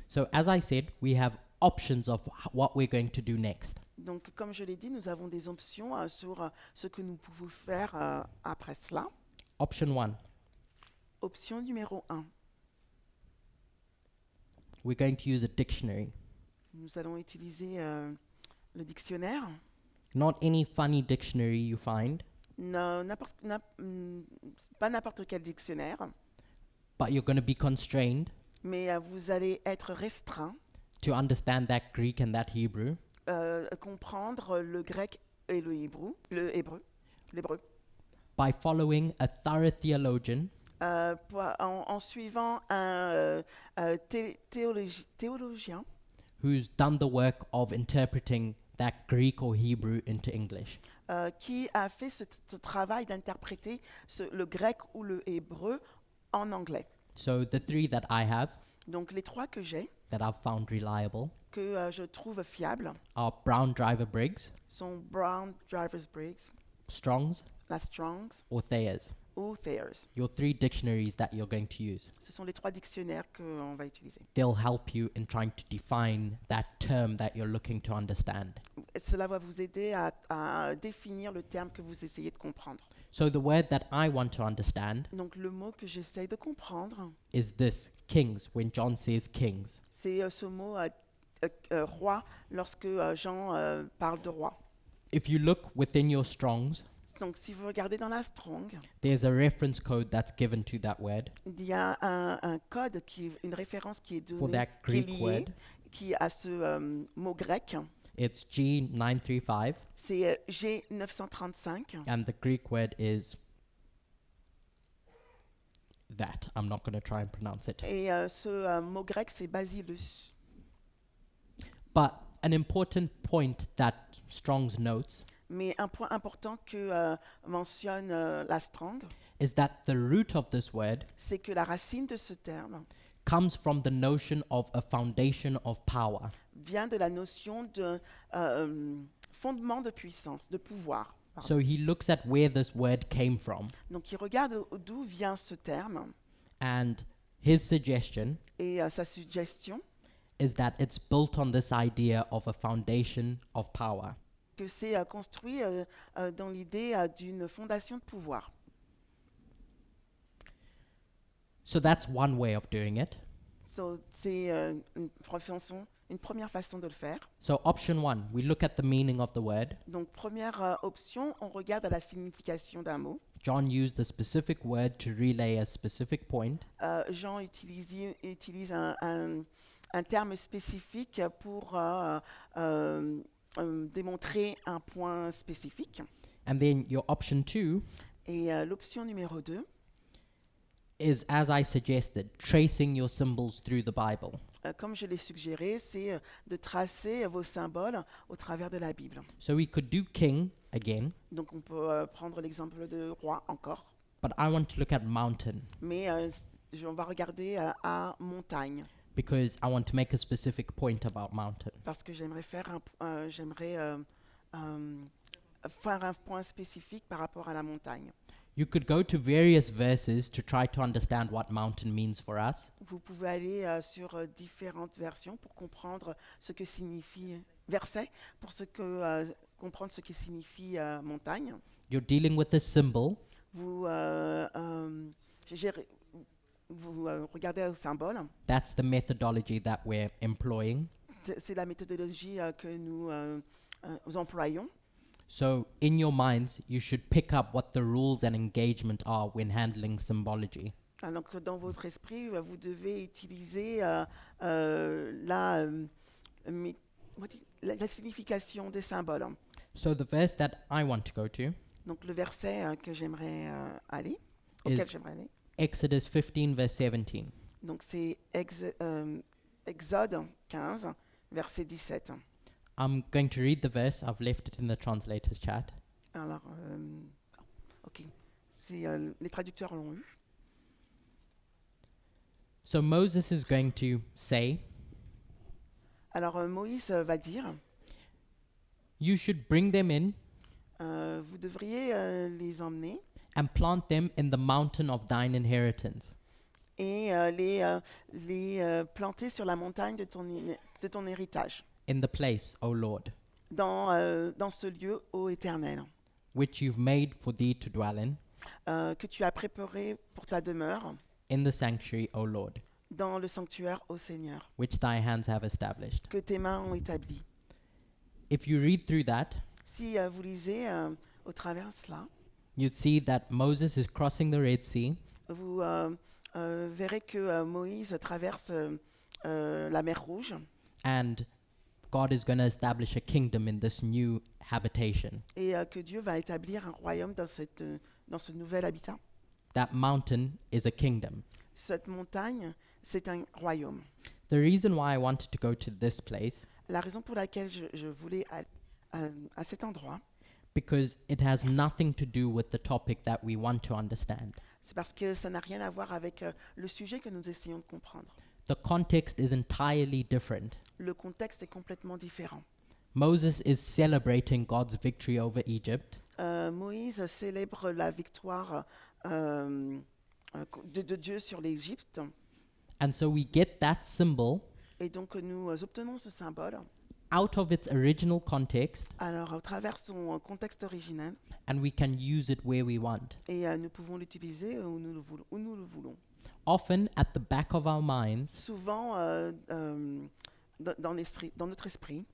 [SPEAKER 1] So as I said, we have options of what we're going to do next.
[SPEAKER 2] Donc comme je l'ai dit, nous avons des options sur ce que nous pouvons faire après cela.
[SPEAKER 1] Option 1,
[SPEAKER 2] Option numéro 1,
[SPEAKER 1] we're going to use a dictionary.
[SPEAKER 2] nous allons utiliser le dictionnaire.
[SPEAKER 1] Not any funny dictionary you find,
[SPEAKER 2] Pas n'importe quel dictionnaire,
[SPEAKER 1] but you're going to be constrained
[SPEAKER 2] mais vous allez être restreint
[SPEAKER 1] to understand that Greek and that Hebrew
[SPEAKER 2] comprendre le grec et l'hébreu, l'hébreu,
[SPEAKER 1] by following a thorough theologian
[SPEAKER 2] en suivant un théologien
[SPEAKER 1] who's done the work of interpreting that Greek or Hebrew into English.
[SPEAKER 2] qui a fait ce travail d'interpréter le grec ou le hébreu en anglais.
[SPEAKER 1] So the three that I have
[SPEAKER 2] Donc les trois que j'ai,
[SPEAKER 1] that I've found reliable
[SPEAKER 2] que je trouve fiables,
[SPEAKER 1] are Brown Driver Briggs,
[SPEAKER 2] sont Brown, Drivers Briggs,
[SPEAKER 1] Strong's,
[SPEAKER 2] la Strongs
[SPEAKER 1] or Thayer's.
[SPEAKER 2] ou Thayer's.
[SPEAKER 1] Your three dictionaries that you're going to use.
[SPEAKER 2] Ce sont les trois dictionnaires qu'on va utiliser.
[SPEAKER 1] They'll help you in trying to define that term that you're looking to understand.
[SPEAKER 2] Cela va vous aider à définir le terme que vous essayez de comprendre.
[SPEAKER 1] So the word that I want to understand
[SPEAKER 2] Donc le mot que j'essaye de comprendre,
[SPEAKER 1] is this, kings, when John says kings.
[SPEAKER 2] c'est ce mot roi lorsque Jean parle de roi.
[SPEAKER 1] If you look within your Strong's,
[SPEAKER 2] Donc si vous regardez dans la Strong,
[SPEAKER 1] there's a reference code that's given to that word
[SPEAKER 2] il y a un code, une référence qui est
[SPEAKER 1] for
[SPEAKER 2] donnée,
[SPEAKER 1] that
[SPEAKER 2] qui est
[SPEAKER 1] Greek
[SPEAKER 2] liée,
[SPEAKER 1] word.
[SPEAKER 2] qui a ce mot grec.
[SPEAKER 1] It's G935,
[SPEAKER 2] C'est G935
[SPEAKER 1] and the Greek word is that. I'm not going to try and pronounce it.
[SPEAKER 2] et ce mot grec c'est basilus.
[SPEAKER 1] But an important point that Strong's notes
[SPEAKER 2] Mais un point important que mentionne la Strong,
[SPEAKER 1] is that the root of this word
[SPEAKER 2] c'est que la racine de ce terme
[SPEAKER 1] comes from the notion of a foundation of power.
[SPEAKER 2] vient de la notion de fondement de puissance, de pouvoir. Pardon.
[SPEAKER 1] So he looks at where this word came from,
[SPEAKER 2] Donc il regarde d'où vient ce terme
[SPEAKER 1] and his suggestion
[SPEAKER 2] et sa suggestion
[SPEAKER 1] is that it's built on this idea of a foundation of power.
[SPEAKER 2] que c'est construit dans l'idée d'une fondation de pouvoir.
[SPEAKER 1] So that's one way of doing it.
[SPEAKER 2] So, c'est une première façon de le faire.
[SPEAKER 1] So option 1, we look at the meaning of the word.
[SPEAKER 2] Donc première option, on regarde à la signification d'un mot.
[SPEAKER 1] John used a specific word to relay a specific point.
[SPEAKER 2] Jean utilise un terme spécifique pour démontrer un point spécifique.
[SPEAKER 1] And then your option 2
[SPEAKER 2] Et l'option numéro 2,
[SPEAKER 1] is, as I suggested, tracing your symbols through the Bible.
[SPEAKER 2] comme je l'ai suggéré, c'est de tracer vos symboles au travers de la Bible.
[SPEAKER 1] So we could do king again,
[SPEAKER 2] Donc on peut prendre l'exemple de roi encore,
[SPEAKER 1] but I want to look at mountain
[SPEAKER 2] mais on va regarder à montagne,
[SPEAKER 1] because I want to make a specific point about mountain.
[SPEAKER 2] parce que j'aimerais faire un point spécifique par rapport à la montagne.
[SPEAKER 1] You could go to various verses to try to understand what mountain means for us.
[SPEAKER 2] Vous pouvez aller sur différentes versions pour comprendre ce que signifie verset, pour comprendre ce que signifie montagne.
[SPEAKER 1] You're dealing with a symbol,
[SPEAKER 2] Vous vous regardez au symbole,
[SPEAKER 1] that's the methodology that we're employing.
[SPEAKER 2] c'est la méthodologie que nous employons.
[SPEAKER 1] So, in your minds, you should pick up what the rules and engagement are when handling symbology.
[SPEAKER 2] Donc, dans votre esprit, vous devez utiliser la signification des symboles.
[SPEAKER 1] So, the verse that I want to go to
[SPEAKER 2] Donc, le verset que j'aimerais
[SPEAKER 1] Is-
[SPEAKER 2] auquel j'aimerais aller,
[SPEAKER 1] Exodus 15, verse 17.
[SPEAKER 2] donc c'est Exode 15, verset 17.
[SPEAKER 1] I'm going to read the verse. I've left it in the translator's chat.
[SPEAKER 2] Alors, ok, les traducteurs l'ont eu.
[SPEAKER 1] So Moses is going to say,
[SPEAKER 2] Alors, Moïse va dire,
[SPEAKER 1] you should bring them in
[SPEAKER 2] vous devriez les emmener
[SPEAKER 1] and plant them in the mountain of thine inheritance,
[SPEAKER 2] et les planter sur la montagne de ton héritage,
[SPEAKER 1] in the place, O Lord,
[SPEAKER 2] dans ce lieu, ô Éternel,
[SPEAKER 1] which you've made for thee to dwell in,
[SPEAKER 2] que tu as préparé pour ta demeure,
[SPEAKER 1] in the sanctuary, O Lord,
[SPEAKER 2] dans le sanctuaire, ô Seigneur,
[SPEAKER 1] which thy hands have established.
[SPEAKER 2] que tes mains ont établi.
[SPEAKER 1] If you read through that,
[SPEAKER 2] Si vous lisez au travers cela,
[SPEAKER 1] you'd see that Moses is crossing the Red Sea,
[SPEAKER 2] vous verrez que Moïse traverse la mer Rouge
[SPEAKER 1] and God is going to establish a kingdom in this new habitation.
[SPEAKER 2] et que Dieu va établir un royaume dans ce nouvel habitat.
[SPEAKER 1] That mountain is a kingdom.
[SPEAKER 2] Cette montagne, c'est un royaume.
[SPEAKER 1] The reason why I wanted to go to this place,
[SPEAKER 2] La raison pour laquelle je voulais aller à cet endroit,
[SPEAKER 1] because it has nothing to do with the topic that we want to understand.
[SPEAKER 2] c'est parce que ça n'a rien à voir avec le sujet que nous essayons de comprendre.
[SPEAKER 1] The context is entirely different.
[SPEAKER 2] Le contexte est complètement différent.
[SPEAKER 1] Moses is celebrating God's victory over Egypt,
[SPEAKER 2] Moïse célèbre la victoire de Dieu sur l'Égypte.
[SPEAKER 1] and so we get that symbol
[SPEAKER 2] Et donc nous obtenons ce symbole
[SPEAKER 1] out of its original context,
[SPEAKER 2] alors au travers son contexte originel
[SPEAKER 1] and we can use it where we want.
[SPEAKER 2] et nous pouvons l'utiliser où nous le voulons.
[SPEAKER 1] Often, at the back of our minds,
[SPEAKER 2] Souvent dans notre esprit,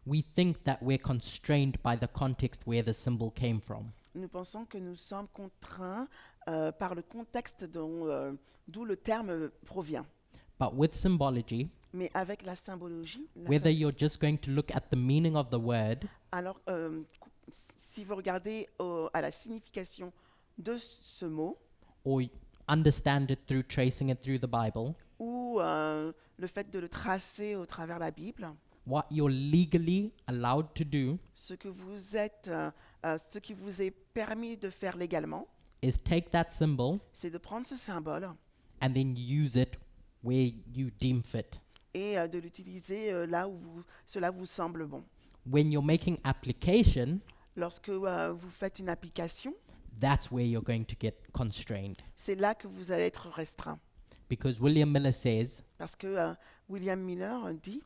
[SPEAKER 1] we think that we're constrained by the context where the symbol came from.
[SPEAKER 2] nous pensons que nous sommes contraints par le contexte d'où le terme provient.
[SPEAKER 1] But with symbology,
[SPEAKER 2] Mais avec la symbologie,
[SPEAKER 1] whether you're just going to look at the meaning of the word
[SPEAKER 2] alors si vous regardez à la signification de ce mot
[SPEAKER 1] or understand it through tracing it through the Bible,
[SPEAKER 2] ou le fait de le tracer au travers la Bible,
[SPEAKER 1] what you're legally allowed to do
[SPEAKER 2] ce qui vous est permis de faire légalement,
[SPEAKER 1] is take that symbol
[SPEAKER 2] c'est de prendre ce symbole
[SPEAKER 1] and then use it where you deem fit.
[SPEAKER 2] et de l'utiliser là où cela vous semble bon.
[SPEAKER 1] When you're making application,
[SPEAKER 2] Lorsque vous faites une application,
[SPEAKER 1] that's where you're going to get constrained.
[SPEAKER 2] c'est là que vous allez être restreint.
[SPEAKER 1] Because William Miller says
[SPEAKER 2] Parce que William Miller dit,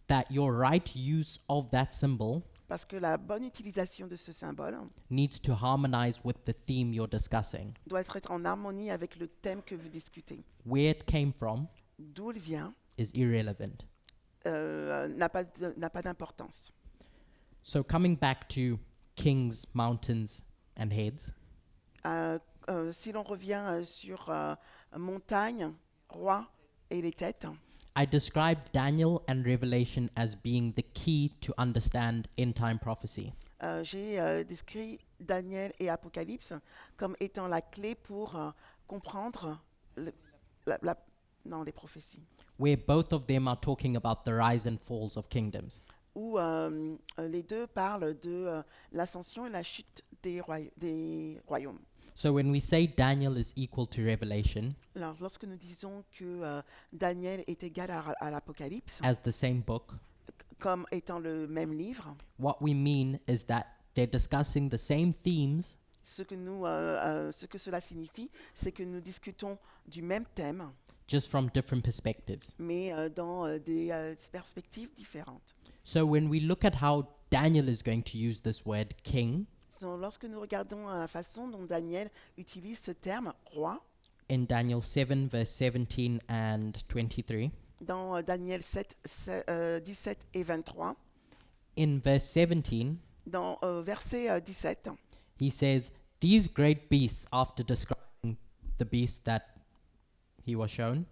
[SPEAKER 1] that your right use of that symbol
[SPEAKER 2] parce que la bonne utilisation de ce symbole
[SPEAKER 1] needs to harmonize with the theme you're discussing.
[SPEAKER 2] doit être en harmonie avec le thème que vous discutez.
[SPEAKER 1] Where it came from
[SPEAKER 2] D'où il vient
[SPEAKER 1] is irrelevant.
[SPEAKER 2] n'a pas d'importance.
[SPEAKER 1] So coming back to kings, mountains, and heads,
[SPEAKER 2] Si l'on revient sur montagne, roi et les têtes,
[SPEAKER 1] I described Daniel and Revelation as being the key to understand end-time prophecy.
[SPEAKER 2] j'ai décrit Daniel et Apocalypse comme étant la clé pour comprendre les prophéties,
[SPEAKER 1] Where both of them are talking about the rise and falls of kingdoms.
[SPEAKER 2] où les deux parlent de l'ascension et la chute des royaumes.
[SPEAKER 1] So when we say Daniel is equal to Revelation
[SPEAKER 2] Alors, lorsque nous disons que Daniel est égal à l'Apocalypse,
[SPEAKER 1] as the same book,
[SPEAKER 2] comme étant le même livre,
[SPEAKER 1] what we mean is that they're discussing the same themes,
[SPEAKER 2] ce que cela signifie, c'est que nous discutons du même thème,
[SPEAKER 1] just from different perspectives.
[SPEAKER 2] mais dans des perspectives différentes.
[SPEAKER 1] So when we look at how Daniel is going to use this word king,
[SPEAKER 2] Donc, lorsque nous regardons la façon dont Daniel utilise ce terme roi,
[SPEAKER 1] in Daniel 7, verse 17 and 23.
[SPEAKER 2] dans Daniel 7, 17 et 23.
[SPEAKER 1] In verse 17,
[SPEAKER 2] Dans verset 17,
[SPEAKER 1] he says, "These great beasts," after describing the beast that he was shown,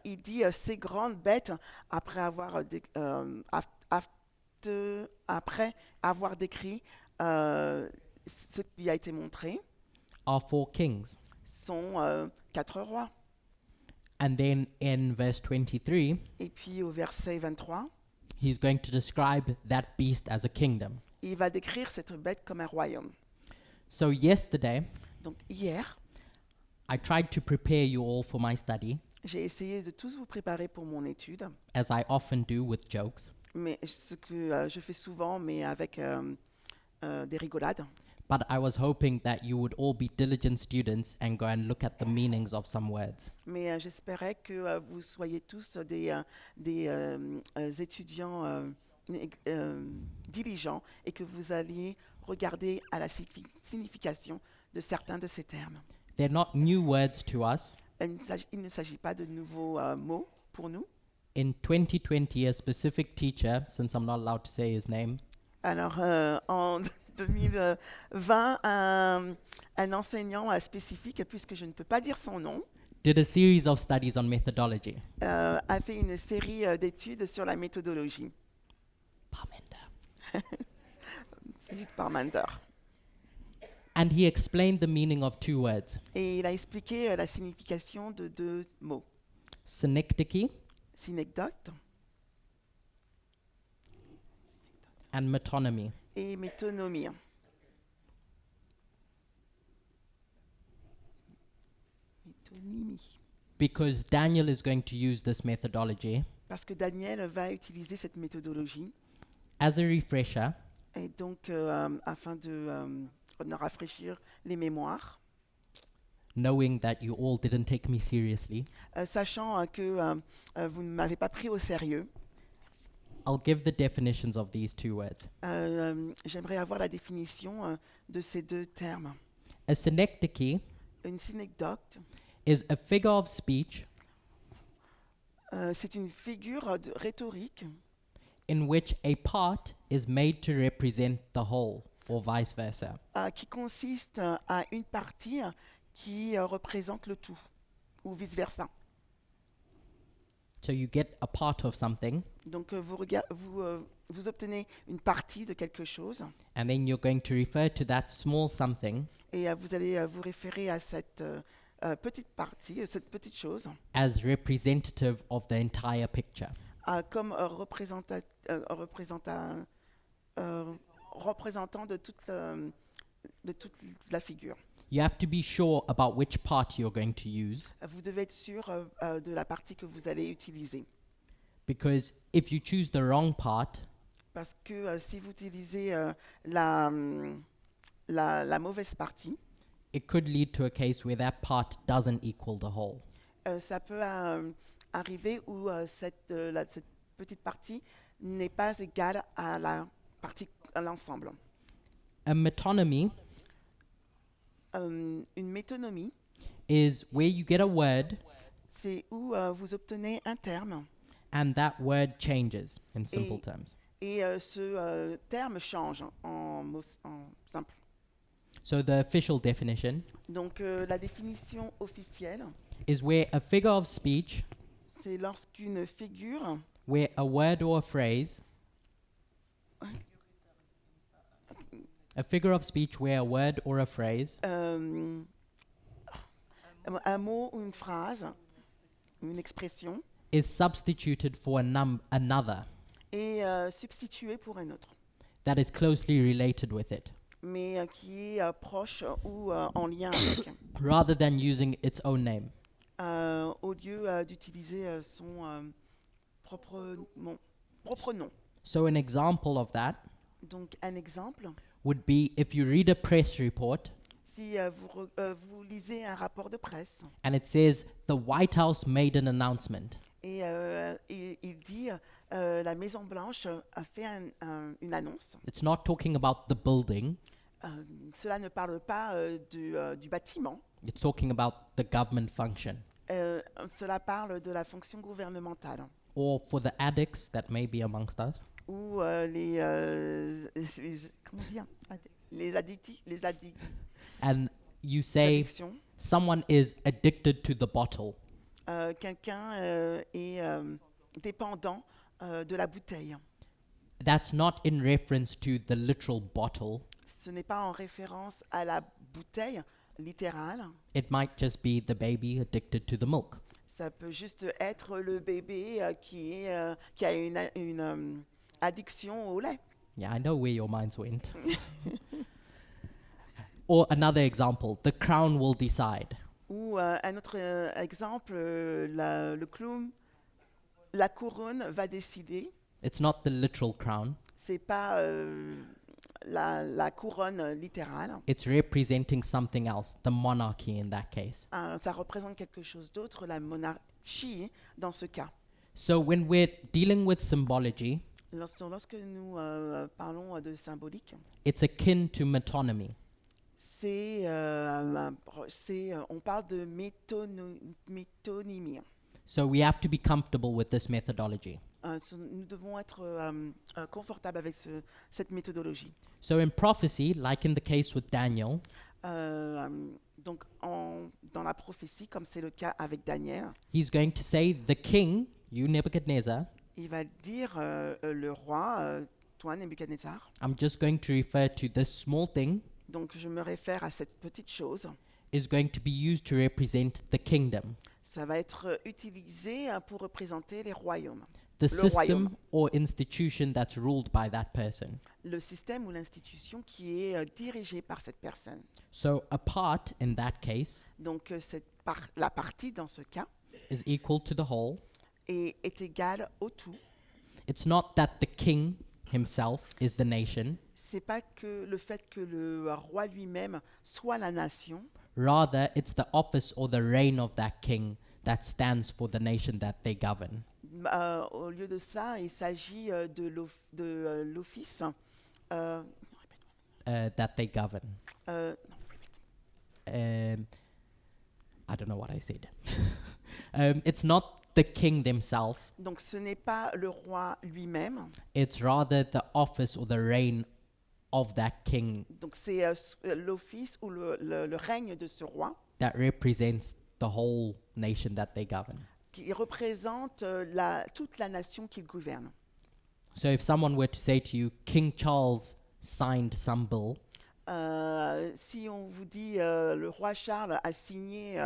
[SPEAKER 2] il dit ces grandes bêtes, après avoir, après avoir décrit ce qui a été montré,
[SPEAKER 1] are four kings.
[SPEAKER 2] sont 4 rois.
[SPEAKER 1] And then in verse 23,
[SPEAKER 2] Et puis au verset 23,
[SPEAKER 1] he's going to describe that beast as a kingdom.
[SPEAKER 2] il va décrire cette bête comme un royaume.
[SPEAKER 1] So yesterday,
[SPEAKER 2] Donc hier,
[SPEAKER 1] I tried to prepare you all for my study,
[SPEAKER 2] j'ai essayé de tous vous préparer pour mon étude,
[SPEAKER 1] as I often do with jokes.
[SPEAKER 2] mais ce que je fais souvent, mais avec des rigolades.
[SPEAKER 1] But I was hoping that you would all be diligent students and go and look at the meanings of some words.
[SPEAKER 2] Mais j'espérais que vous soyez tous des étudiants diligents et que vous alliez regarder à la signification de certains de ces termes.
[SPEAKER 1] They're not new words to us.
[SPEAKER 2] Il ne s'agit pas de nouveaux mots pour nous.
[SPEAKER 1] In 2020, a specific teacher, since I'm not allowed to say his name,
[SPEAKER 2] Alors, en 2020, un enseignant spécifique, puisque je ne peux pas dire son nom,
[SPEAKER 1] did a series of studies on methodology.
[SPEAKER 2] a fait une série d'études sur la méthodologie.
[SPEAKER 1] Parmenter.
[SPEAKER 2] C'est Luc Parmenter.
[SPEAKER 1] And he explained the meaning of two words,
[SPEAKER 2] Et il a expliqué la signification de 2 mots.
[SPEAKER 1] synecdoche
[SPEAKER 2] Synecdoque
[SPEAKER 1] and metonymy.
[SPEAKER 2] et métonymie. Métonymie.
[SPEAKER 1] Because Daniel is going to use this methodology
[SPEAKER 2] Parce que Daniel va utiliser cette méthodologie.
[SPEAKER 1] as a refresher
[SPEAKER 2] Et donc, afin de rafraîchir les mémoires,
[SPEAKER 1] knowing that you all didn't take me seriously,
[SPEAKER 2] sachant que vous ne m'avez pas pris au sérieux,
[SPEAKER 1] I'll give the definitions of these two words.
[SPEAKER 2] j'aimerais avoir la définition de ces 2 termes.
[SPEAKER 1] A synecdoche
[SPEAKER 2] Une synecdoque,
[SPEAKER 1] is a figure of speech
[SPEAKER 2] c'est une figure de rhétorique
[SPEAKER 1] in which a part is made to represent the whole, or vice versa.
[SPEAKER 2] qui consiste à une partie qui représente le tout, ou vice-versa.
[SPEAKER 1] So you get a part of something,
[SPEAKER 2] Donc, vous obtenez une partie de quelque chose
[SPEAKER 1] and then you're going to refer to that small something
[SPEAKER 2] et vous allez vous référer à cette petite partie, cette petite chose,
[SPEAKER 1] as representative of the entire picture.
[SPEAKER 2] comme représentant de toute la figure.
[SPEAKER 1] You have to be sure about which part you're going to use,
[SPEAKER 2] Vous devez être sûr de la partie que vous allez utiliser.
[SPEAKER 1] because if you choose the wrong part,
[SPEAKER 2] Parce que si vous utilisez la mauvaise partie,
[SPEAKER 1] it could lead to a case where that part doesn't equal the whole.
[SPEAKER 2] ça peut arriver où cette petite partie n'est pas égale à l'ensemble.
[SPEAKER 1] A metonymy
[SPEAKER 2] Une métonymie,
[SPEAKER 1] is where you get a word
[SPEAKER 2] c'est où vous obtenez un terme
[SPEAKER 1] and that word changes, in simple terms.
[SPEAKER 2] et ce terme change en simple.
[SPEAKER 1] So the official definition
[SPEAKER 2] Donc la définition officielle,
[SPEAKER 1] is where a figure of speech,
[SPEAKER 2] c'est lorsqu'une figure,
[SPEAKER 1] where a word or a phrase, a figure of speech where a word or a phrase
[SPEAKER 2] un mot ou une phrase, une expression,
[SPEAKER 1] is substituted for another
[SPEAKER 2] est substituée pour un autre,
[SPEAKER 1] that is closely related with it,
[SPEAKER 2] mais qui est proche ou en lien avec,
[SPEAKER 1] rather than using its own name.
[SPEAKER 2] au lieu d'utiliser son propre nom.
[SPEAKER 1] So an example of that
[SPEAKER 2] Donc un exemple,
[SPEAKER 1] would be if you read a press report
[SPEAKER 2] si vous lisez un rapport de presse
[SPEAKER 1] and it says the White House made an announcement.
[SPEAKER 2] et il dit la Maison Blanche a fait une annonce.
[SPEAKER 1] It's not talking about the building
[SPEAKER 2] Cela ne parle pas du bâtiment
[SPEAKER 1] It's talking about the government function.
[SPEAKER 2] Cela parle de la fonction gouvernementale.
[SPEAKER 1] Or for the addicts that may be amongst us,
[SPEAKER 2] Ou comment dire, les addicts,
[SPEAKER 1] and you say
[SPEAKER 2] addictions.
[SPEAKER 1] someone is addicted to the bottle.
[SPEAKER 2] Quelqu'un est dépendant de la bouteille.
[SPEAKER 1] That's not in reference to the literal bottle.
[SPEAKER 2] Ce n'est pas en référence à la bouteille littérale.
[SPEAKER 1] It might just be the baby addicted to the milk.
[SPEAKER 2] Ça peut juste être le bébé qui a une addiction au lait.
[SPEAKER 1] Yeah, I know where your minds went. Or another example, the crown will decide.
[SPEAKER 2] Ou un autre exemple, la couronne va décider.
[SPEAKER 1] It's not the literal crown.
[SPEAKER 2] C'est pas la couronne littérale.
[SPEAKER 1] It's representing something else, the monarchy in that case.
[SPEAKER 2] Ça représente quelque chose d'autre, la monarchie dans ce cas.
[SPEAKER 1] So when we're dealing with symbology,
[SPEAKER 2] Lorsque nous parlons de symbolique,
[SPEAKER 1] it's akin to metonymy.
[SPEAKER 2] on parle de métonymie.
[SPEAKER 1] So we have to be comfortable with this methodology.
[SPEAKER 2] Nous devons être confortables avec cette méthodologie.
[SPEAKER 1] So in prophecy, like in the case with Daniel,
[SPEAKER 2] Donc, dans la prophétie, comme c'est le cas avec Daniel,
[SPEAKER 1] he's going to say, the king, you Nebuchadnezzar,
[SPEAKER 2] il va dire le roi, toi Nebuchadnezzar.
[SPEAKER 1] I'm just going to refer to this small thing,
[SPEAKER 2] Donc, je me réfère à cette petite chose.
[SPEAKER 1] is going to be used to represent the kingdom,
[SPEAKER 2] Ça va être utilisé pour représenter les royaumes.
[SPEAKER 1] the system
[SPEAKER 2] royaume.
[SPEAKER 1] or institution that's ruled by that person.
[SPEAKER 2] Le système ou l'institution qui est dirigée par cette personne.
[SPEAKER 1] So a part in that case
[SPEAKER 2] Donc, la partie dans ce cas
[SPEAKER 1] is equal to the whole.
[SPEAKER 2] est égale au tout.
[SPEAKER 1] It's not that the king himself is the nation,
[SPEAKER 2] C'est pas que le fait que le roi lui-même soit la nation,
[SPEAKER 1] rather it's the office or the reign of that king that stands for the nation that they govern.
[SPEAKER 2] Au lieu de ça, il s'agit de l'office.
[SPEAKER 1] That they govern.
[SPEAKER 2] Non,
[SPEAKER 1] I don't know what I said. It's not the king themselves,
[SPEAKER 2] donc ce n'est pas le roi lui-même.
[SPEAKER 1] it's rather the office or the reign of that king
[SPEAKER 2] Donc c'est l'office ou le règne de ce roi
[SPEAKER 1] that represents the whole nation that they govern.
[SPEAKER 2] qui représente toute la nation qu'il gouverne.
[SPEAKER 1] So if someone were to say to you, King Charles signed some bill,
[SPEAKER 2] Si on vous dit le roi Charles a signé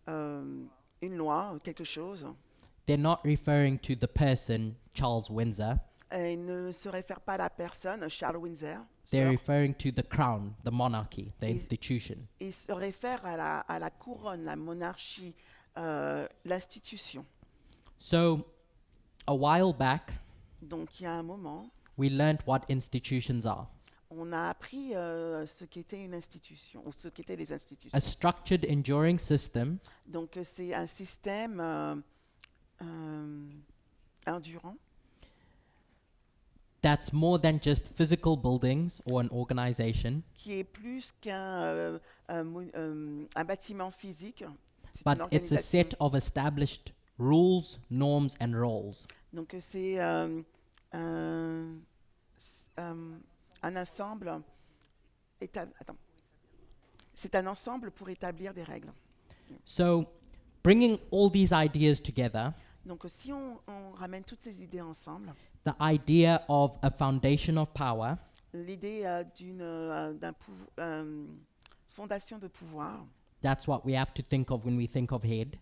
[SPEAKER 2] une loi, quelque chose,
[SPEAKER 1] they're not referring to the person Charles Windsor,
[SPEAKER 2] il ne se réfère pas à la personne Charles Windsor.
[SPEAKER 1] they're referring to the crown, the monarchy, the
[SPEAKER 2] Is-
[SPEAKER 1] institution.
[SPEAKER 2] Il se réfère à la couronne, la monarchie, l'institution.
[SPEAKER 1] So a while back,
[SPEAKER 2] Donc il y a un moment,
[SPEAKER 1] we learned what institutions are.
[SPEAKER 2] on a appris ce qu'était une institution, ou ce qu'étaient les institutions.
[SPEAKER 1] A structured, enduring system
[SPEAKER 2] Donc c'est un système endurant
[SPEAKER 1] that's more than just physical buildings or an organization,
[SPEAKER 2] qui est plus qu'un un bâtiment physique. C'est
[SPEAKER 1] but
[SPEAKER 2] une
[SPEAKER 1] it's a
[SPEAKER 2] organisation.
[SPEAKER 1] set of established rules, norms, and roles.
[SPEAKER 2] Donc c'est un ensemble. Attends. C'est un ensemble pour établir des règles.
[SPEAKER 1] So, bringing all these ideas together,
[SPEAKER 2] Donc si on ramène toutes ces idées ensemble,
[SPEAKER 1] the idea of a foundation of power,
[SPEAKER 2] l'idée d'une fondation de pouvoir,
[SPEAKER 1] that's what we have to think of when we think of head.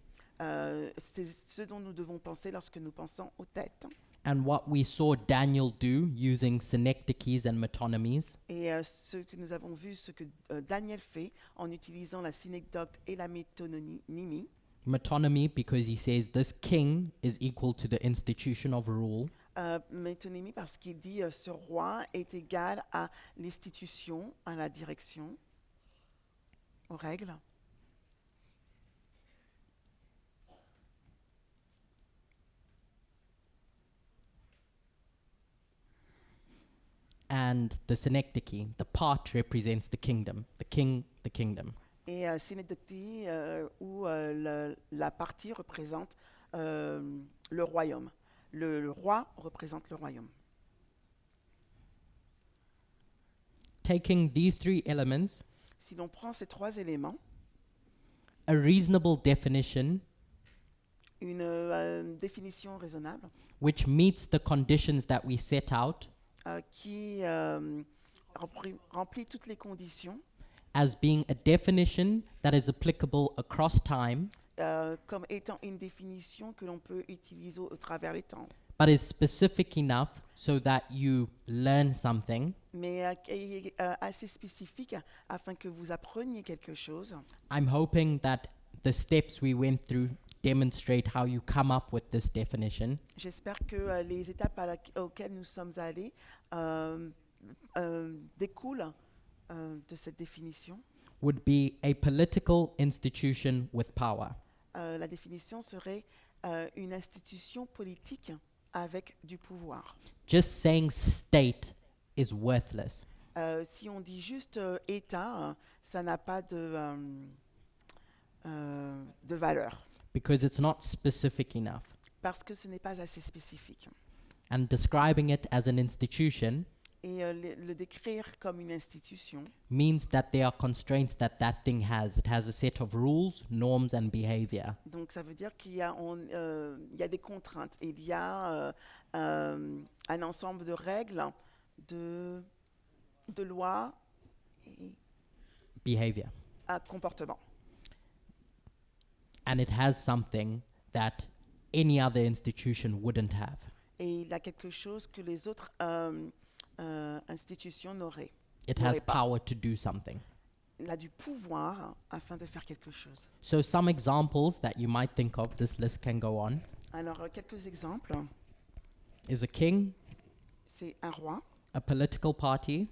[SPEAKER 2] c'est ce dont nous devons penser lorsque nous pensons aux têtes.
[SPEAKER 1] And what we saw Daniel do using synecdoches and metonymies,
[SPEAKER 2] Et ce que nous avons vu, ce que Daniel fait en utilisant la synecdoque et la métonymie.
[SPEAKER 1] metonymy because he says this king is equal to the institution of rule,
[SPEAKER 2] Métonymie parce qu'il dit ce roi est égal à l'institution, à la direction, aux règles.
[SPEAKER 1] and the synecdoche, the part represents the kingdom, the king, the kingdom.
[SPEAKER 2] Et synecdoche, où la partie représente le royaume. Le roi représente le royaume.
[SPEAKER 1] Taking these three elements,
[SPEAKER 2] Si l'on prend ces trois éléments,
[SPEAKER 1] a reasonable definition
[SPEAKER 2] une définition raisonnable
[SPEAKER 1] which meets the conditions that we set out
[SPEAKER 2] qui remplit toutes les conditions,
[SPEAKER 1] as being a definition that is applicable across time,
[SPEAKER 2] comme étant une définition que l'on peut utiliser au travers les temps,
[SPEAKER 1] but is specific enough so that you learn something,
[SPEAKER 2] mais qui est assez spécifique afin que vous appreniez quelque chose.
[SPEAKER 1] I'm hoping that the steps we went through demonstrate how you come up with this definition.
[SPEAKER 2] J'espère que les étapes auxquelles nous sommes allés découlent de cette définition.
[SPEAKER 1] Would be a political institution with power.
[SPEAKER 2] La définition serait une institution politique avec du pouvoir.
[SPEAKER 1] Just saying state is worthless.
[SPEAKER 2] Si on dit juste État, ça n'a pas de valeur,
[SPEAKER 1] Because it's not specific enough.
[SPEAKER 2] parce que ce n'est pas assez spécifique.
[SPEAKER 1] And describing it as an institution
[SPEAKER 2] Et le décrire comme une institution
[SPEAKER 1] means that there are constraints that that thing has. It has a set of rules, norms, and behavior.
[SPEAKER 2] Donc ça veut dire qu'il y a, il y a des contraintes, il y a un ensemble de règles, de lois et
[SPEAKER 1] Behavior.
[SPEAKER 2] un comportement.
[SPEAKER 1] And it has something that any other institution wouldn't have.
[SPEAKER 2] Et il a quelque chose que les autres institutions n'auraient.
[SPEAKER 1] It
[SPEAKER 2] N'aurait
[SPEAKER 1] has
[SPEAKER 2] pas.
[SPEAKER 1] power to do something.
[SPEAKER 2] Il a du pouvoir afin de faire quelque chose.
[SPEAKER 1] So some examples that you might think of, this list can go on,
[SPEAKER 2] Alors quelques exemples,
[SPEAKER 1] is a king,
[SPEAKER 2] c'est un roi,
[SPEAKER 1] a political party.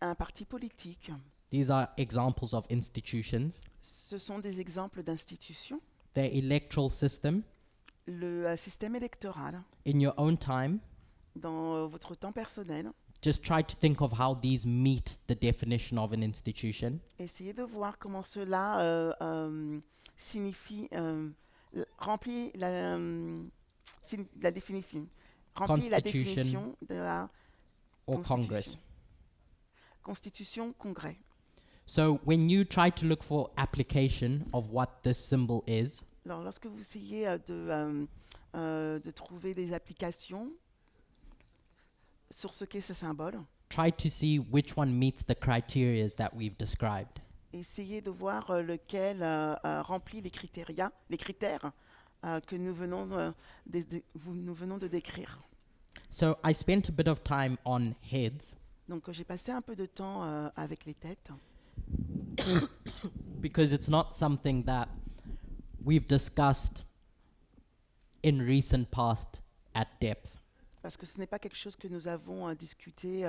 [SPEAKER 2] un parti politique.
[SPEAKER 1] These are examples of institutions.
[SPEAKER 2] Ce sont des exemples d'institutions.
[SPEAKER 1] Their electoral system,
[SPEAKER 2] Le système électoral,
[SPEAKER 1] in your own time,
[SPEAKER 2] dans votre temps personnel,
[SPEAKER 1] just try to think of how these meet the definition of an institution.
[SPEAKER 2] essayez de voir comment cela signifie, remplit la définition. Remplit la
[SPEAKER 1] Constitution.
[SPEAKER 2] définition de la
[SPEAKER 1] Or Congress.
[SPEAKER 2] Constitution, congrès.
[SPEAKER 1] So when you try to look for application of what this symbol is,
[SPEAKER 2] Alors, lorsque vous essayez de trouver des applications sur ce qu'est ce symbole,
[SPEAKER 1] try to see which one meets the criteria that we've described.
[SPEAKER 2] essayez de voir lequel remplit les critères que nous venons nous venons de décrire.
[SPEAKER 1] So I spent a bit of time on heads
[SPEAKER 2] Donc, j'ai passé un peu de temps avec les têtes
[SPEAKER 1] because it's not something that we've discussed in recent past at depth.
[SPEAKER 2] parce que ce n'est pas quelque chose que nous avons discuté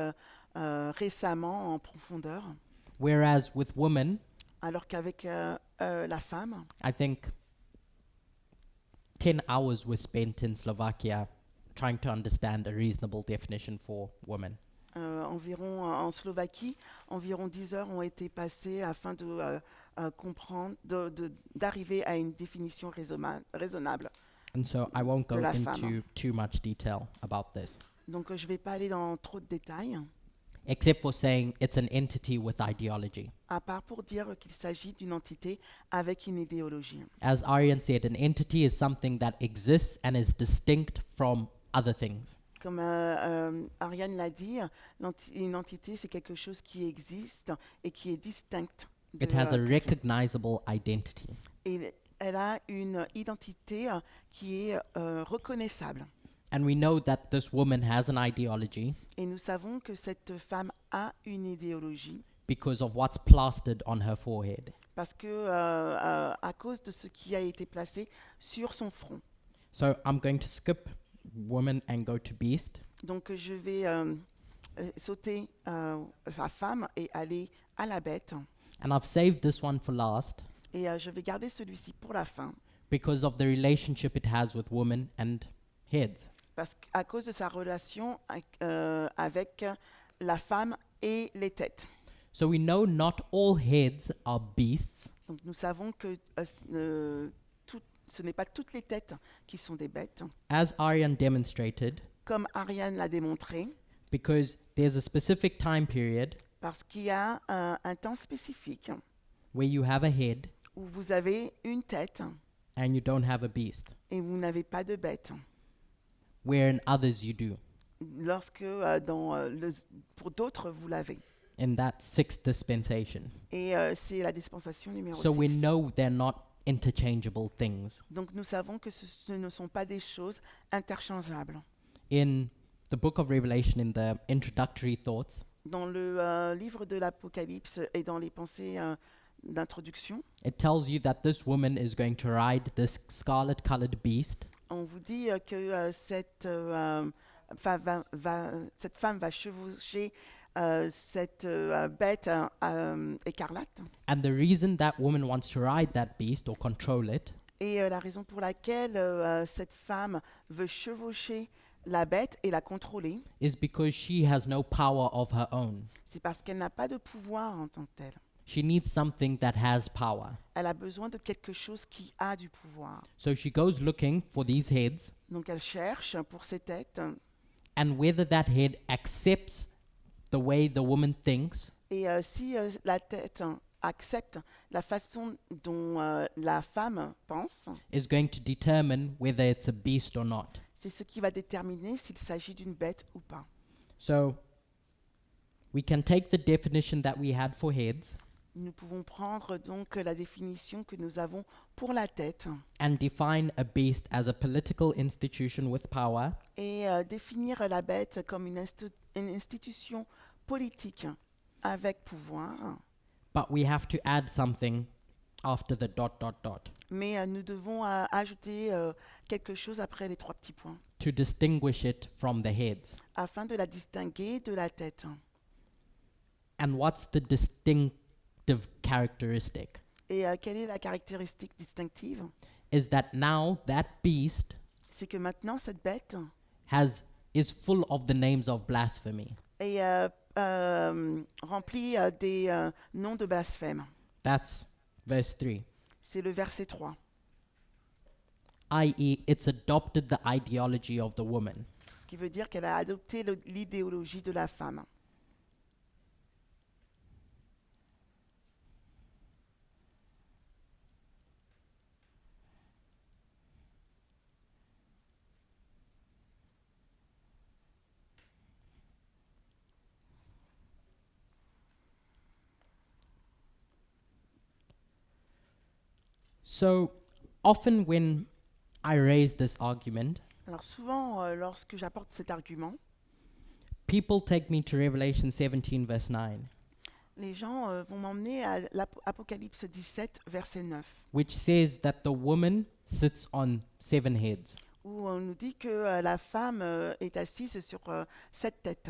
[SPEAKER 2] récemment en profondeur,
[SPEAKER 1] Whereas with women,
[SPEAKER 2] alors qu'avec la femme,
[SPEAKER 1] I think 10 hours were spent in Slovakia trying to understand a reasonable definition for women.
[SPEAKER 2] environ en Slovaquie, environ 10 heures ont été passées afin de comprendre, d'arriver à une définition raisonnable.
[SPEAKER 1] And so I won't go
[SPEAKER 2] De la
[SPEAKER 1] into
[SPEAKER 2] femme.
[SPEAKER 1] too much detail about this,
[SPEAKER 2] Donc, je ne vais pas aller dans trop de détails,
[SPEAKER 1] except for saying it's an entity with ideology.
[SPEAKER 2] à part pour dire qu'il s'agit d'une entité avec une idéologie.
[SPEAKER 1] As Aryan said, an entity is something that exists and is distinct from other things.
[SPEAKER 2] Comme Ariane l'a dit, une entité, c'est quelque chose qui existe et qui est distincte.
[SPEAKER 1] It has a recognizable identity.
[SPEAKER 2] Et elle a une identité qui est reconnaissable.
[SPEAKER 1] And we know that this woman has an ideology
[SPEAKER 2] Et nous savons que cette femme a une idéologie
[SPEAKER 1] because of what's plastered on her forehead.
[SPEAKER 2] parce que à cause de ce qui a été placé sur son front.
[SPEAKER 1] So I'm going to skip woman and go to beast.
[SPEAKER 2] Donc je vais sauter la femme et aller à la bête.
[SPEAKER 1] And I've saved this one for last
[SPEAKER 2] Et je vais garder celui-ci pour la fin
[SPEAKER 1] because of the relationship it has with women and heads.
[SPEAKER 2] parce qu'à cause de sa relation avec la femme et les têtes.
[SPEAKER 1] So we know not all heads are beasts,
[SPEAKER 2] Donc nous savons que ce n'est pas toutes les têtes qui sont des bêtes,
[SPEAKER 1] As Aryan demonstrated,
[SPEAKER 2] comme Ariane l'a démontré,
[SPEAKER 1] because there's a specific time period
[SPEAKER 2] parce qu'il y a un temps spécifique
[SPEAKER 1] where you have a head
[SPEAKER 2] où vous avez une tête
[SPEAKER 1] and you don't have a beast,
[SPEAKER 2] et vous n'avez pas de bête.
[SPEAKER 1] where in others you do.
[SPEAKER 2] Lorsque pour d'autres, vous l'avez.
[SPEAKER 1] In that sixth dispensation.
[SPEAKER 2] Et c'est la dispensation numéro
[SPEAKER 1] So we
[SPEAKER 2] 6.
[SPEAKER 1] know they're not interchangeable things.
[SPEAKER 2] Donc nous savons que ce ne sont pas des choses interchangeables.
[SPEAKER 1] In the book of Revelation, in the introductory thoughts,
[SPEAKER 2] Dans le livre de l'Apocalypse et dans les pensées d'introduction,
[SPEAKER 1] it tells you that this woman is going to ride this scarlet colored beast,
[SPEAKER 2] on vous dit que cette femme va chevaucher cette bête écarlate.
[SPEAKER 1] and the reason that woman wants to ride that beast or control it
[SPEAKER 2] Et la raison pour laquelle cette femme veut chevaucher la bête et la contrôler,
[SPEAKER 1] is because she has no power of her own.
[SPEAKER 2] c'est parce qu'elle n'a pas de pouvoir en tant que telle.
[SPEAKER 1] She needs something that has power.
[SPEAKER 2] Elle a besoin de quelque chose qui a du pouvoir.
[SPEAKER 1] So she goes looking for these heads,
[SPEAKER 2] Donc elle cherche pour ses têtes,
[SPEAKER 1] and whether that head accepts the way the woman thinks
[SPEAKER 2] et si la tête accepte la façon dont la femme pense,
[SPEAKER 1] is going to determine whether it's a beast or not.
[SPEAKER 2] c'est ce qui va déterminer s'il s'agit d'une bête ou pas.
[SPEAKER 1] So we can take the definition that we had for heads
[SPEAKER 2] Nous pouvons prendre donc la définition que nous avons pour la tête
[SPEAKER 1] and define a beast as a political institution with power
[SPEAKER 2] et définir la bête comme une institution politique avec pouvoir.
[SPEAKER 1] but we have to add something after the ...
[SPEAKER 2] Mais nous devons ajouter quelque chose après les 3 petits points
[SPEAKER 1] to distinguish it from the heads.
[SPEAKER 2] afin de la distinguer de la tête.
[SPEAKER 1] And what's the distinctive characteristic?
[SPEAKER 2] Et quelle est la caractéristique distinctive?
[SPEAKER 1] Is that now that beast
[SPEAKER 2] C'est que maintenant cette bête
[SPEAKER 1] is full of the names of blasphemy.
[SPEAKER 2] est remplie des noms de blasphème.
[SPEAKER 1] That's verse 3.
[SPEAKER 2] C'est le verset 3.
[SPEAKER 1] I.e., it's adopted the ideology of the woman.
[SPEAKER 2] Ce qui veut dire qu'elle a adopté l'idéologie de la femme.
[SPEAKER 1] So often when I raise this argument,
[SPEAKER 2] Alors souvent, lorsque j'apporte cet argument,
[SPEAKER 1] people take me to Revelation 17, verse 9,
[SPEAKER 2] les gens vont m'emmener à l'Apocalypse 17, verset 9,
[SPEAKER 1] which says that the woman sits on 7 heads.
[SPEAKER 2] où on nous dit que la femme est assise sur 7 têtes.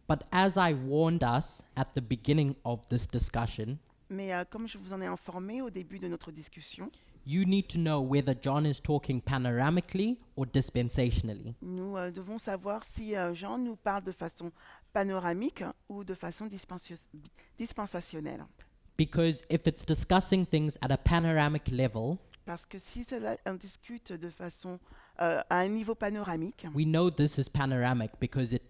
[SPEAKER 1] But as I warned us at the beginning of this discussion,
[SPEAKER 2] Mais comme je vous en ai informé au début de notre discussion,
[SPEAKER 1] you need to know whether John is talking panoramically or dispensationally.
[SPEAKER 2] nous devons savoir si Jean nous parle de façon panoramique ou de façon dispensationnelle.
[SPEAKER 1] Because if it's discussing things at a panoramic level,
[SPEAKER 2] Parce que si on discute de façon à un niveau panoramique,
[SPEAKER 1] we know this is panoramic because it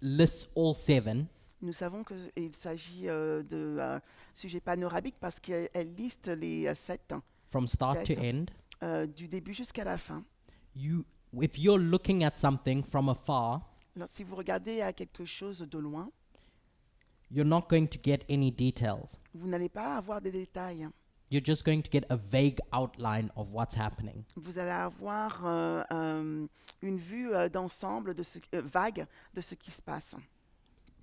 [SPEAKER 1] lists all 7,
[SPEAKER 2] nous savons qu'il s'agit de sujet panoramique parce qu'elle liste les 7
[SPEAKER 1] from start to
[SPEAKER 2] Tête.
[SPEAKER 1] end.
[SPEAKER 2] du début jusqu'à la fin.
[SPEAKER 1] If you're looking at something from afar,
[SPEAKER 2] Alors, si vous regardez à quelque chose de loin,
[SPEAKER 1] you're not going to get any details.
[SPEAKER 2] vous n'allez pas avoir des détails.
[SPEAKER 1] You're just going to get a vague outline of what's happening.
[SPEAKER 2] Vous allez avoir une vue d'ensemble, vague de ce qui se passe.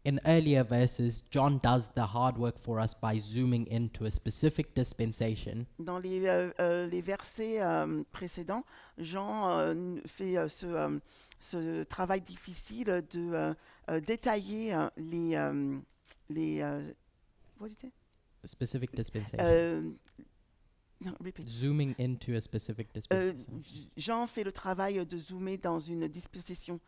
[SPEAKER 1] In earlier verses, John does the hard work for us by zooming into a specific dispensation
[SPEAKER 2] Dans les versets précédents, Jean fait ce travail difficile de détailler what did you say?
[SPEAKER 1] a specific dispensation.
[SPEAKER 2] Non, repeat.
[SPEAKER 1] Zooming into a specific dispensation
[SPEAKER 2] Jean fait le travail de zoomer dans une dispensation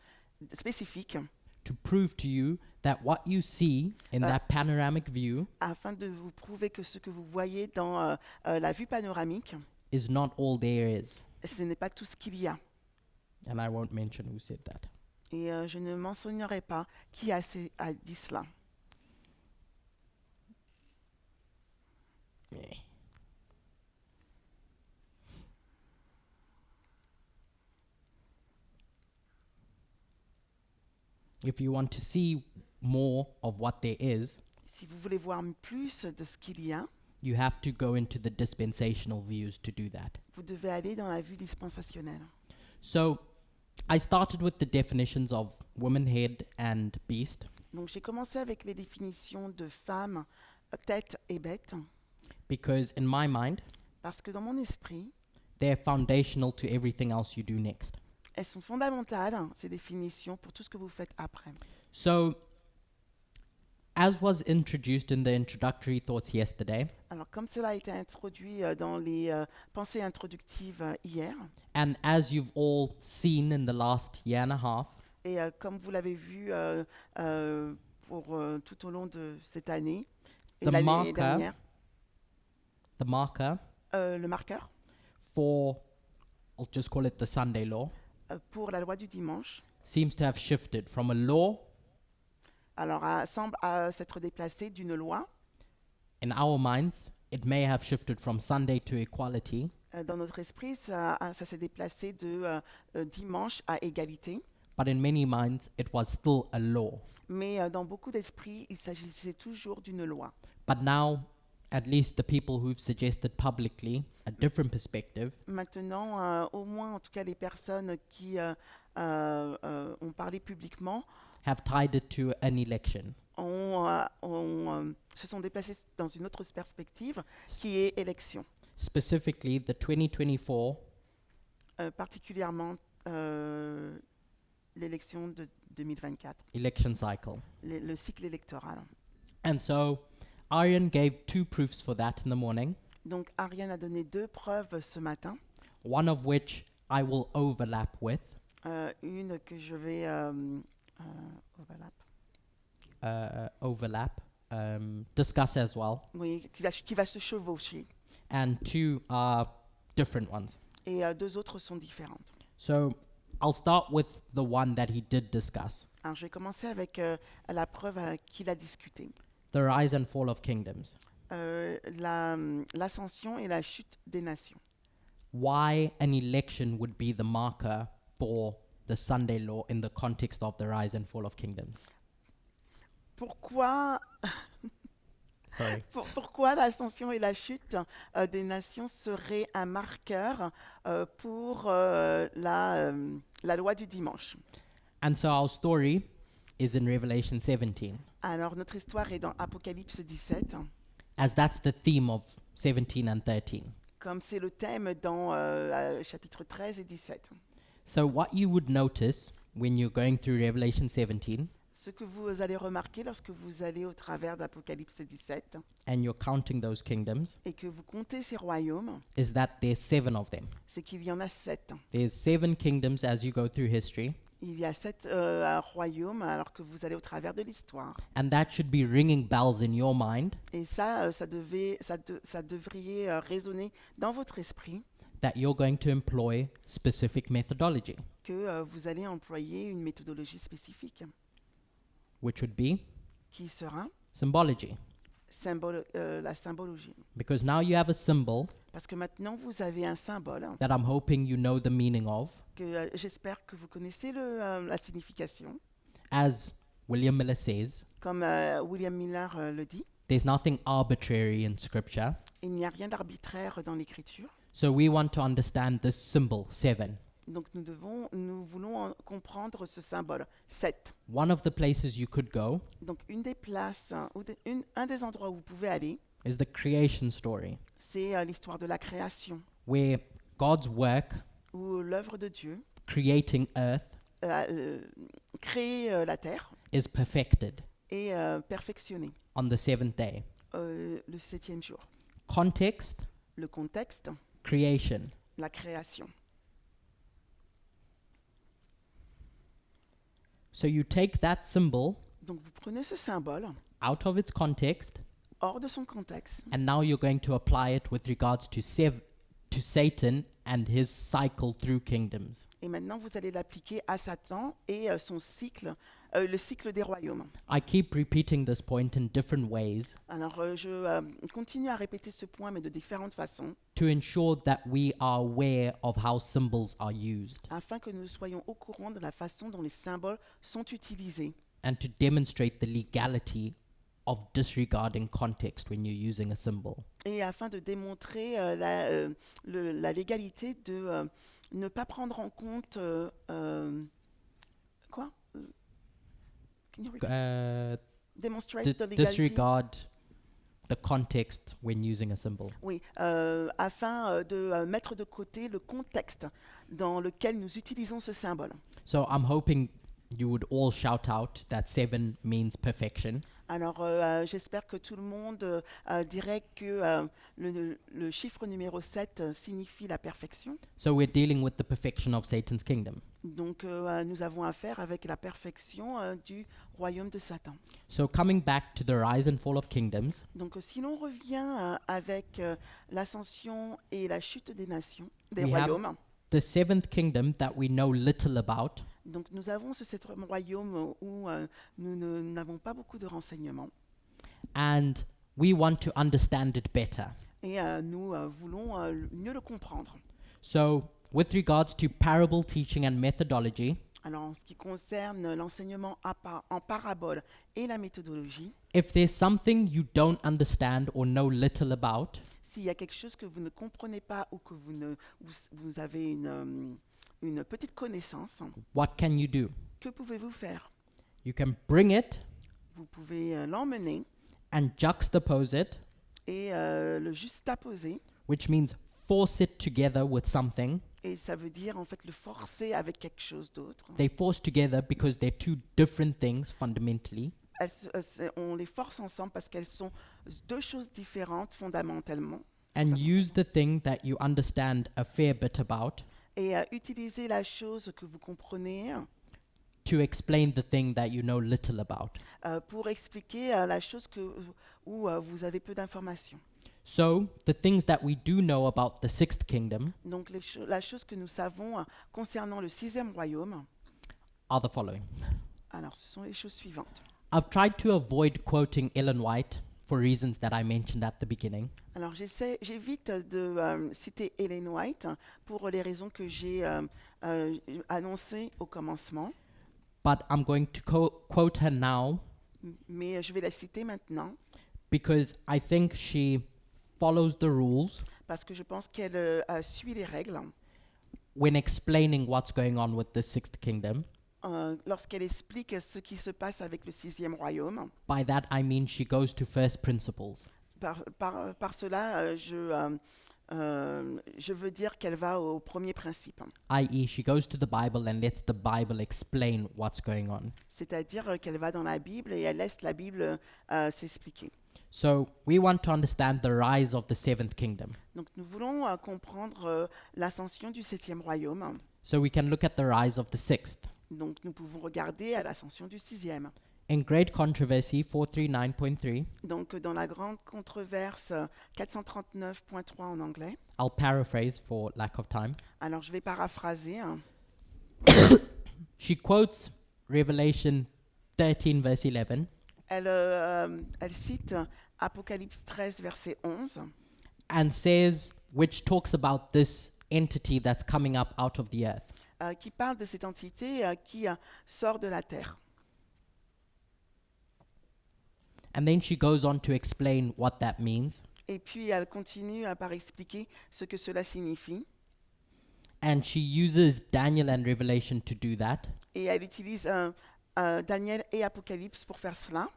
[SPEAKER 2] spécifique
[SPEAKER 1] to prove to you that what you see in that panoramic view
[SPEAKER 2] afin de vous prouver que ce que vous voyez dans la vue panoramique,
[SPEAKER 1] is not all there is.
[SPEAKER 2] ce n'est pas tout ce qu'il y a.
[SPEAKER 1] And I won't mention who said that.
[SPEAKER 2] Et je ne mentionnerai pas qui a dit cela.
[SPEAKER 1] Yeah. If you want to see more of what there is,
[SPEAKER 2] Si vous voulez voir plus de ce qu'il y a,
[SPEAKER 1] you have to go into the dispensational views to do that.
[SPEAKER 2] vous devez aller dans la vue dispensationnelle.
[SPEAKER 1] So I started with the definitions of woman, head, and beast
[SPEAKER 2] Donc j'ai commencé avec les définitions de femme, tête et bête,
[SPEAKER 1] because in my mind,
[SPEAKER 2] parce que dans mon esprit,
[SPEAKER 1] they're foundational to everything else you do next.
[SPEAKER 2] elles sont fondamentales, ces définitions, pour tout ce que vous faites après.
[SPEAKER 1] So, as was introduced in the introductory thoughts yesterday,
[SPEAKER 2] Alors comme cela a été introduit dans les pensées introductives hier,
[SPEAKER 1] and as you've all seen in the last year and a half,
[SPEAKER 2] et comme vous l'avez vu pour tout au long de cette année et
[SPEAKER 1] The
[SPEAKER 2] l'année
[SPEAKER 1] marker.
[SPEAKER 2] dernière,
[SPEAKER 1] the marker
[SPEAKER 2] le marqueur
[SPEAKER 1] for, I'll just call it the Sunday law,
[SPEAKER 2] pour la loi du dimanche,
[SPEAKER 1] seems to have shifted from a law
[SPEAKER 2] alors semble s'être déplacé d'une loi.
[SPEAKER 1] in our minds. It may have shifted from Sunday to equality,
[SPEAKER 2] Dans notre esprit, ça s'est déplacé de dimanche à égalité,
[SPEAKER 1] but in many minds, it was still a law.
[SPEAKER 2] mais dans beaucoup d'esprits, il s'agissait toujours d'une loi.
[SPEAKER 1] But now, at least the people who've suggested publicly a different perspective
[SPEAKER 2] Maintenant, au moins, en tout cas, les personnes qui ont parlé publiquement
[SPEAKER 1] have tied it to an election.
[SPEAKER 2] se sont déplacés dans une autre perspective qui est élection,
[SPEAKER 1] Specifically, the 2024
[SPEAKER 2] particulièrement l'élection de 2024,
[SPEAKER 1] election cycle.
[SPEAKER 2] le cycle électoral.
[SPEAKER 1] And so, Aryan gave two proofs for that in the morning,
[SPEAKER 2] Donc Ariane a donné 2 preuves ce matin,
[SPEAKER 1] one of which I will overlap with,
[SPEAKER 2] une que je vais overlap,
[SPEAKER 1] discuss as well,
[SPEAKER 2] oui, qui va se chevaucher,
[SPEAKER 1] and two are different ones.
[SPEAKER 2] et 2 autres sont différentes.
[SPEAKER 1] So, I'll start with the one that he did discuss,
[SPEAKER 2] Alors je vais commencer avec la preuve qu'il a discutée.
[SPEAKER 1] the rise and fall of kingdoms.
[SPEAKER 2] L'ascension et la chute des nations.
[SPEAKER 1] Why an election would be the marker for the Sunday law in the context of the rise and fall of kingdoms.
[SPEAKER 2] Pourquoi,
[SPEAKER 1] Sorry.
[SPEAKER 2] pourquoi l'ascension et la chute des nations seraient un marqueur pour la loi du dimanche?
[SPEAKER 1] And so our story is in Revelation 17,
[SPEAKER 2] Alors notre histoire est dans Apocalypse 17,
[SPEAKER 1] as that's the theme of 17 and 13.
[SPEAKER 2] comme c'est le thème dans chapitre 13 et 17.
[SPEAKER 1] So what you would notice when you're going through Revelation 17
[SPEAKER 2] Ce que vous allez remarquer lorsque vous allez au travers d'Apocalypse 17
[SPEAKER 1] and you're counting those kingdoms
[SPEAKER 2] et que vous comptez ces royaumes,
[SPEAKER 1] is that there's 7 of them.
[SPEAKER 2] c'est qu'il y en a 7.
[SPEAKER 1] There's 7 kingdoms as you go through history,
[SPEAKER 2] Il y a 7 royaumes alors que vous allez au travers de l'histoire.
[SPEAKER 1] and that should be ringing bells in your mind
[SPEAKER 2] Et ça, ça devrait résonner dans votre esprit
[SPEAKER 1] that you're going to employ specific methodology,
[SPEAKER 2] que vous allez employer une méthodologie spécifique
[SPEAKER 1] which would be
[SPEAKER 2] qui sera
[SPEAKER 1] symbology.
[SPEAKER 2] la symbologie.
[SPEAKER 1] Because now you have a symbol
[SPEAKER 2] Parce que maintenant, vous avez un symbole
[SPEAKER 1] that I'm hoping you know the meaning of.
[SPEAKER 2] que j'espère que vous connaissez la signification.
[SPEAKER 1] As William Miller says,
[SPEAKER 2] Comme William Miller le dit,
[SPEAKER 1] there's nothing arbitrary in Scripture.
[SPEAKER 2] il n'y a rien d'arbitraire dans l'écriture.
[SPEAKER 1] So we want to understand this symbol, 7.
[SPEAKER 2] Donc nous voulons comprendre ce symbole, 7.
[SPEAKER 1] One of the places you could go
[SPEAKER 2] Donc une des places, un des endroits où vous pouvez aller,
[SPEAKER 1] is the creation story,
[SPEAKER 2] c'est l'histoire de la création,
[SPEAKER 1] where God's work
[SPEAKER 2] où l'œuvre de Dieu,
[SPEAKER 1] creating earth
[SPEAKER 2] créer la terre,
[SPEAKER 1] is perfected
[SPEAKER 2] est perfectionnée
[SPEAKER 1] on the 7th day.
[SPEAKER 2] le 7e jour.
[SPEAKER 1] Context,
[SPEAKER 2] Le contexte,
[SPEAKER 1] creation.
[SPEAKER 2] la création.
[SPEAKER 1] So you take that symbol
[SPEAKER 2] Donc vous prenez ce symbole
[SPEAKER 1] out of its context,
[SPEAKER 2] hors de son contexte
[SPEAKER 1] and now you're going to apply it with regards to Satan and his cycle through kingdoms.
[SPEAKER 2] et maintenant vous allez l'appliquer à Satan et son cycle, le cycle des royaumes.
[SPEAKER 1] I keep repeating this point in different ways
[SPEAKER 2] Alors je continue à répéter ce point mais de différentes façons
[SPEAKER 1] to ensure that we are aware of how symbols are used
[SPEAKER 2] afin que nous soyons au courant de la façon dont les symboles sont utilisés
[SPEAKER 1] and to demonstrate the legality of disregarding context when you're using a symbol.
[SPEAKER 2] et afin de démontrer la légalité de ne pas prendre en compte quoi Can you repeat? Demonstrate the legality.
[SPEAKER 1] Disregard the context when using a symbol.
[SPEAKER 2] Oui, afin de mettre de côté le contexte dans lequel nous utilisons ce symbole.
[SPEAKER 1] So I'm hoping you would all shout out that 7 means perfection.
[SPEAKER 2] Alors, j'espère que tout le monde dirait que le chiffre numéro 7 signifie la perfection.
[SPEAKER 1] So we're dealing with the perfection of Satan's kingdom.
[SPEAKER 2] Donc, nous avons affaire avec la perfection du royaume de Satan.
[SPEAKER 1] So coming back to the rise and fall of kingdoms,
[SPEAKER 2] Donc, si l'on revient avec l'ascension et la chute des nations, des
[SPEAKER 1] We have-
[SPEAKER 2] royaumes,
[SPEAKER 1] the 7th kingdom that we know little about
[SPEAKER 2] donc nous avons ce septième royaume où nous n'avons pas beaucoup de renseignements
[SPEAKER 1] and we want to understand it better.
[SPEAKER 2] et nous voulons mieux le comprendre.
[SPEAKER 1] So with regards to parable teaching and methodology,
[SPEAKER 2] Alors, en ce qui concerne l'enseignement en parabole et la méthodologie,
[SPEAKER 1] if there's something you don't understand or know little about,
[SPEAKER 2] s'il y a quelque chose que vous ne comprenez pas ou que vous avez une petite connaissance,
[SPEAKER 1] what can you do?
[SPEAKER 2] que pouvez-vous faire?
[SPEAKER 1] You can bring it
[SPEAKER 2] Vous pouvez l'emmener
[SPEAKER 1] and juxtapose it,
[SPEAKER 2] et le juxtaposer.
[SPEAKER 1] which means force it together with something.
[SPEAKER 2] Et ça veut dire en fait le forcer avec quelque chose d'autre.
[SPEAKER 1] They force together because they're two different things fundamentally.
[SPEAKER 2] On les force ensemble parce qu'elles sont deux choses différentes fondamentalement.
[SPEAKER 1] And use the thing that you understand a fair bit about
[SPEAKER 2] Et utiliser la chose que vous comprenez
[SPEAKER 1] to explain the thing that you know little about.
[SPEAKER 2] pour expliquer la chose où vous avez peu d'informations.
[SPEAKER 1] So, the things that we do know about the 6th kingdom
[SPEAKER 2] Donc la chose que nous savons concernant le sixième royaume,
[SPEAKER 1] are the following.
[SPEAKER 2] alors ce sont les choses suivantes.
[SPEAKER 1] I've tried to avoid quoting Ellen White for reasons that I mentioned at the beginning,
[SPEAKER 2] Alors j'évite de citer Ellen White pour les raisons que j'ai annoncées au commencement,
[SPEAKER 1] but I'm going to quote her now
[SPEAKER 2] mais je vais la citer maintenant
[SPEAKER 1] because I think she follows the rules
[SPEAKER 2] parce que je pense qu'elle suit les règles
[SPEAKER 1] when explaining what's going on with the 6th kingdom.
[SPEAKER 2] lorsqu'elle explique ce qui se passe avec le sixième royaume.
[SPEAKER 1] By that I mean she goes to first principles.
[SPEAKER 2] Par cela, je veux dire qu'elle va au premier principe,
[SPEAKER 1] i.e., she goes to the Bible and lets the Bible explain what's going on.
[SPEAKER 2] c'est-à-dire qu'elle va dans la Bible et elle laisse la Bible s'expliquer.
[SPEAKER 1] So, we want to understand the rise of the 7th kingdom.
[SPEAKER 2] Donc nous voulons comprendre l'ascension du septième royaume.
[SPEAKER 1] So, we can look at the rise of the 6th.
[SPEAKER 2] Donc nous pouvons regarder à l'ascension du sixième.
[SPEAKER 1] In Great Controversy 439.3,
[SPEAKER 2] Donc dans la grande controverse 439.3 en anglais.
[SPEAKER 1] I'll paraphrase for lack of time.
[SPEAKER 2] Alors je vais paraphraser.
[SPEAKER 1] She quotes Revelation 13, verse 11,
[SPEAKER 2] Elle cite Apocalypse 13, verset 11,
[SPEAKER 1] and says, which talks about this entity that's coming up out of the earth.
[SPEAKER 2] qui parle de cette entité qui sort de la terre.
[SPEAKER 1] And then she goes on to explain what that means.
[SPEAKER 2] Et puis elle continue par expliquer ce que cela signifie.
[SPEAKER 1] And she uses Daniel and Revelation to do that.
[SPEAKER 2] Et elle utilise Daniel et Apocalypse pour faire cela,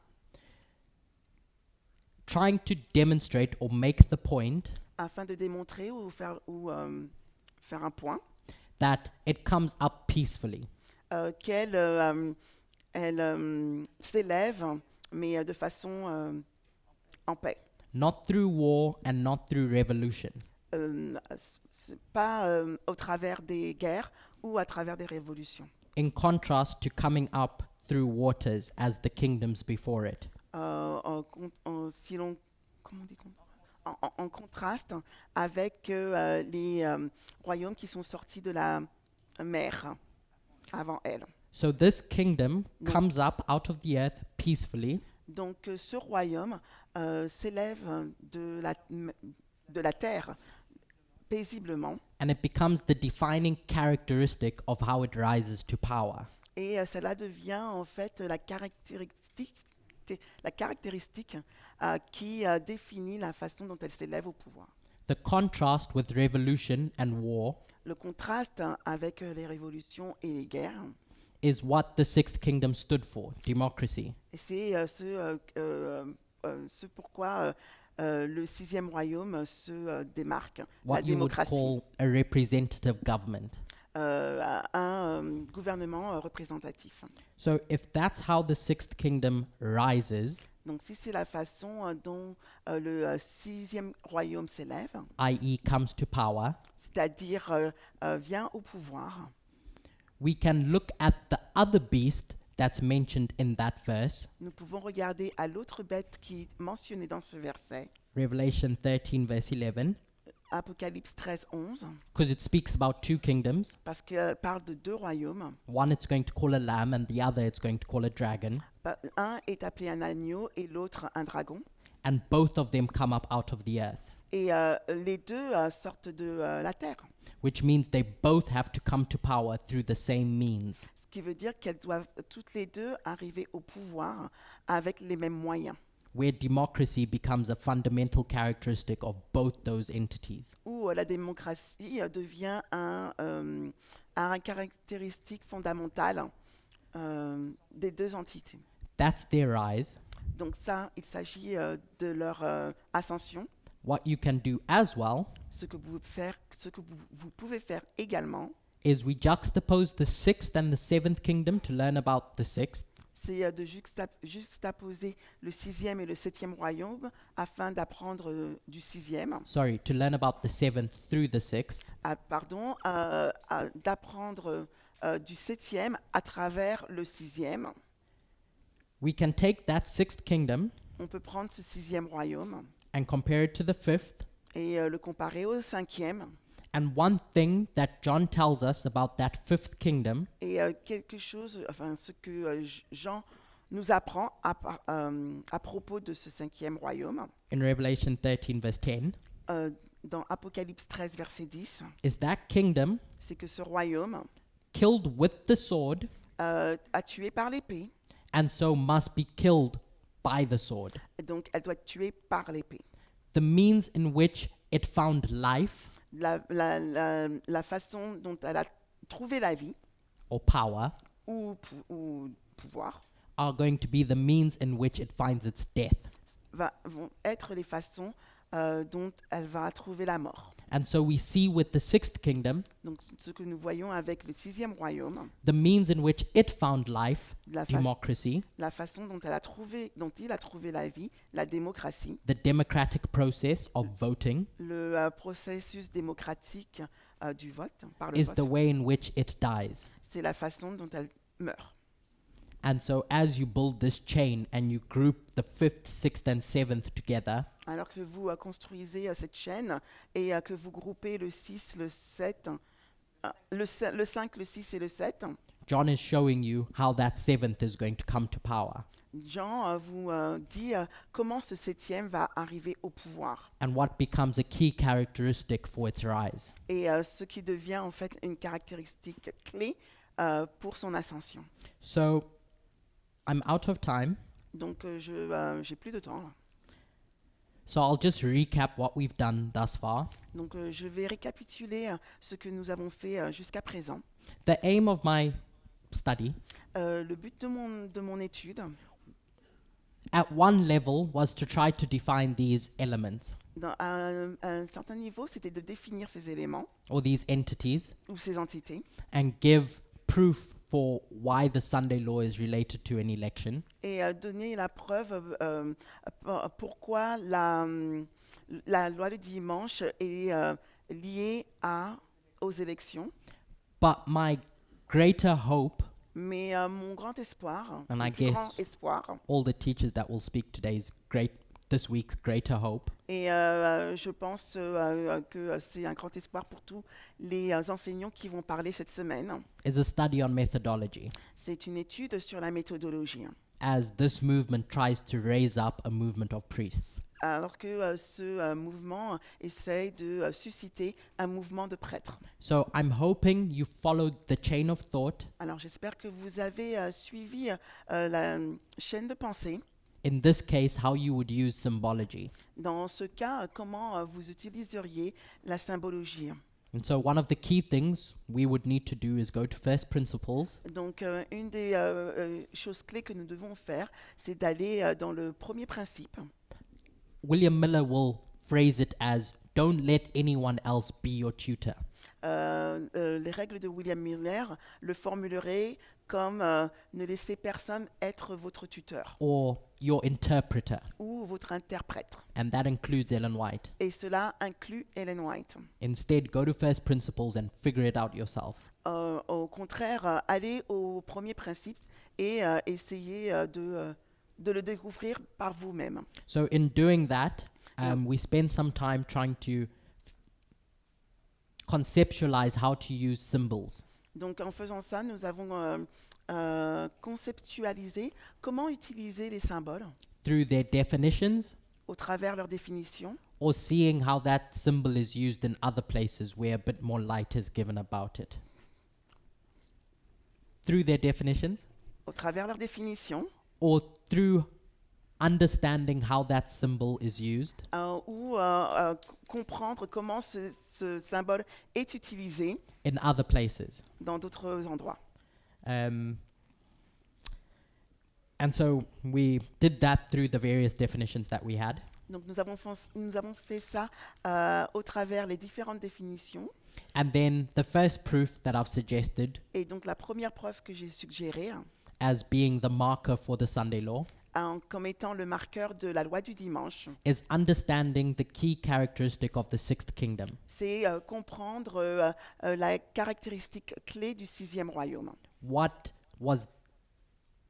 [SPEAKER 1] Trying to demonstrate or make the point
[SPEAKER 2] afin de démontrer ou faire un point
[SPEAKER 1] that it comes up peacefully.
[SPEAKER 2] qu'elle s'élève, mais de façon en paix.
[SPEAKER 1] Not through war and not through revolution.
[SPEAKER 2] C'est pas au travers des guerres ou à travers des révolutions.
[SPEAKER 1] In contrast to coming up through waters as the kingdoms before it.
[SPEAKER 2] Si l'on, comment on dit, en contraste avec les royaumes qui sont sortis de la mer avant elle.
[SPEAKER 1] So this kingdom
[SPEAKER 2] Donc-
[SPEAKER 1] comes up out of the earth peacefully,
[SPEAKER 2] Donc ce royaume s'élève de la terre paisiblement
[SPEAKER 1] and it becomes the defining characteristic of how it rises to power.
[SPEAKER 2] et cela devient en fait la caractéristique qui définit la façon dont elle s'élève au pouvoir.
[SPEAKER 1] The contrast with revolution and war
[SPEAKER 2] Le contraste avec les révolutions et les guerres,
[SPEAKER 1] is what the sixth kingdom stood for, democracy.
[SPEAKER 2] et c'est ce pourquoi le sixième royaume se démarque, la
[SPEAKER 1] What you would
[SPEAKER 2] démocratie,
[SPEAKER 1] call a representative government.
[SPEAKER 2] un gouvernement représentatif.
[SPEAKER 1] So if that's how the sixth kingdom rises,
[SPEAKER 2] Donc si c'est la façon dont le sixième royaume s'élève,
[SPEAKER 1] i.e. comes to power,
[SPEAKER 2] c'est-à-dire vient au pouvoir,
[SPEAKER 1] we can look at the other beast that's mentioned in that verse,
[SPEAKER 2] nous pouvons regarder à l'autre bête qui est mentionnée dans ce verset,
[SPEAKER 1] Revelation 13 verse 11,
[SPEAKER 2] Apocalypse 13, 11,
[SPEAKER 1] because it speaks about two kingdoms.
[SPEAKER 2] parce qu'elle parle de deux royaumes.
[SPEAKER 1] One it's going to call a lamb and the other it's going to call a dragon.
[SPEAKER 2] Un est appelé un agneau et l'autre un dragon.
[SPEAKER 1] And both of them come up out of the earth,
[SPEAKER 2] Et les deux sortent de la terre.
[SPEAKER 1] which means they both have to come to power through the same means.
[SPEAKER 2] Ce qui veut dire qu'elles doivent toutes les deux arriver au pouvoir avec les mêmes moyens.
[SPEAKER 1] Where democracy becomes a fundamental characteristic of both those entities.
[SPEAKER 2] Où la démocratie devient un caractéristique fondamentale des deux entités.
[SPEAKER 1] That's their rise.
[SPEAKER 2] Donc ça, il s'agit de leur ascension.
[SPEAKER 1] What you can do as well
[SPEAKER 2] Ce que vous pouvez faire également,
[SPEAKER 1] is we juxtapose the sixth and the seventh kingdom to learn about the sixth,
[SPEAKER 2] c'est de juxtaposer le sixième et le septième royaume afin d'apprendre du sixième,
[SPEAKER 1] to learn about the seventh through the sixth,
[SPEAKER 2] d'apprendre du septième à travers le sixième.
[SPEAKER 1] we can take that sixth kingdom
[SPEAKER 2] On peut prendre ce sixième royaume
[SPEAKER 1] and compare it to the fifth.
[SPEAKER 2] et le comparer au cinquième.
[SPEAKER 1] And one thing that John tells us about that fifth kingdom
[SPEAKER 2] Et ce que Jean nous apprend à propos de ce cinquième royaume,
[SPEAKER 1] in Revelation 13 verse 10
[SPEAKER 2] dans Apocalypse 13, verset 10,
[SPEAKER 1] is that kingdom
[SPEAKER 2] c'est que ce royaume
[SPEAKER 1] killed with the sword
[SPEAKER 2] a tué par l'épée,
[SPEAKER 1] and so must be killed by the sword.
[SPEAKER 2] et donc elle doit être tuée par l'épée.
[SPEAKER 1] The means in which it found life
[SPEAKER 2] La façon dont elle a trouvé la vie
[SPEAKER 1] or power
[SPEAKER 2] ou pouvoir
[SPEAKER 1] are going to be the means in which it finds its death.
[SPEAKER 2] vont être les façons dont elle va trouver la mort.
[SPEAKER 1] And so we see with the sixth kingdom,
[SPEAKER 2] Donc ce que nous voyons avec le sixième royaume,
[SPEAKER 1] the means in which it found life,
[SPEAKER 2] la, fa-
[SPEAKER 1] democracy,
[SPEAKER 2] la façon dont il a trouvé la vie, la démocratie,
[SPEAKER 1] the democratic process of voting,
[SPEAKER 2] le processus démocratique du vote, par le
[SPEAKER 1] is the
[SPEAKER 2] vote,
[SPEAKER 1] way in which it dies.
[SPEAKER 2] c'est la façon dont elle meurt.
[SPEAKER 1] And so as you build this chain and you group the fifth, sixth, and seventh together,
[SPEAKER 2] Alors que vous construisez cette chaîne et que vous groupez le 6, le 7, le 5, le 6 et le 7,
[SPEAKER 1] John is showing you how that seventh is going to come to power
[SPEAKER 2] Jean vous dit comment ce septième va arriver au pouvoir
[SPEAKER 1] and what becomes a key characteristic for its rise.
[SPEAKER 2] et ce qui devient en fait une caractéristique clé pour son ascension.
[SPEAKER 1] So I'm out of time,
[SPEAKER 2] Donc j'ai plus de temps là.
[SPEAKER 1] so I'll just recap what we've done thus far.
[SPEAKER 2] Donc je vais récapituler ce que nous avons fait jusqu'à présent.
[SPEAKER 1] The aim of my study
[SPEAKER 2] Le but de mon étude,
[SPEAKER 1] at one level was to try to define these elements
[SPEAKER 2] à un certain niveau, c'était de définir ces éléments
[SPEAKER 1] or these entities
[SPEAKER 2] ou ces entités
[SPEAKER 1] and give proof for why the Sunday law is related to an election.
[SPEAKER 2] et donner la preuve pourquoi la loi du dimanche est liée aux élections.
[SPEAKER 1] But my greater hope
[SPEAKER 2] Mais mon grand espoir,
[SPEAKER 1] And
[SPEAKER 2] mon
[SPEAKER 1] I
[SPEAKER 2] plus grand
[SPEAKER 1] guess-
[SPEAKER 2] espoir,
[SPEAKER 1] All the teachers that will speak this week's Greater Hope,
[SPEAKER 2] et je pense que c'est un grand espoir pour tous les enseignants qui vont parler cette semaine,
[SPEAKER 1] is a study on methodology,
[SPEAKER 2] c'est une étude sur la méthodologie.
[SPEAKER 1] as this movement tries to raise up a movement of priests.
[SPEAKER 2] Alors que ce mouvement essaye de susciter un mouvement de prêtres.
[SPEAKER 1] So I'm hoping you followed the chain of thought.
[SPEAKER 2] Alors j'espère que vous avez suivi la chaîne de pensée.
[SPEAKER 1] In this case, how you would use symbology.
[SPEAKER 2] Dans ce cas, comment vous utiliseriez la symbologie.
[SPEAKER 1] And so one of the key things we would need to do is go to first principles
[SPEAKER 2] Donc une des choses clés que nous devons faire, c'est d'aller dans le premier principe.
[SPEAKER 1] William Miller will phrase it as don't let anyone else be your tutor.
[SPEAKER 2] Les règles de William Miller le formuleraient comme ne laissez personne être votre tuteur
[SPEAKER 1] Or your interpreter.
[SPEAKER 2] ou votre interprète.
[SPEAKER 1] And that includes Ellen White.
[SPEAKER 2] Et cela inclut Ellen White.
[SPEAKER 1] Instead, go to first principles and figure it out yourself.
[SPEAKER 2] Au contraire, allez au premier principe et essayez de le découvrir par vous-même.
[SPEAKER 1] So in doing that,
[SPEAKER 2] Yeah.
[SPEAKER 1] we spend some time trying to conceptualize how to use symbols.
[SPEAKER 2] Donc en faisant ça, nous avons conceptualisé comment utiliser les symboles
[SPEAKER 1] Through their definitions,
[SPEAKER 2] au travers leur définition
[SPEAKER 1] or seeing how that symbol is used in other places where a bit more light is given about it. Through their definitions,
[SPEAKER 2] au travers leur définition
[SPEAKER 1] or through understanding how that symbol is used,
[SPEAKER 2] ou comprendre comment ce symbole est utilisé
[SPEAKER 1] in other places.
[SPEAKER 2] dans d'autres endroits.
[SPEAKER 1] And so we did that through the various definitions that we had.
[SPEAKER 2] Donc nous avons fait ça au travers les différentes définitions.
[SPEAKER 1] And then the first proof that I've suggested
[SPEAKER 2] Et donc la première preuve que j'ai suggérée
[SPEAKER 1] as being the marker for the Sunday law
[SPEAKER 2] comme étant le marqueur de la loi du dimanche,
[SPEAKER 1] is understanding the key characteristic of the sixth kingdom.
[SPEAKER 2] c'est comprendre la caractéristique clé du sixième royaume.
[SPEAKER 1] What was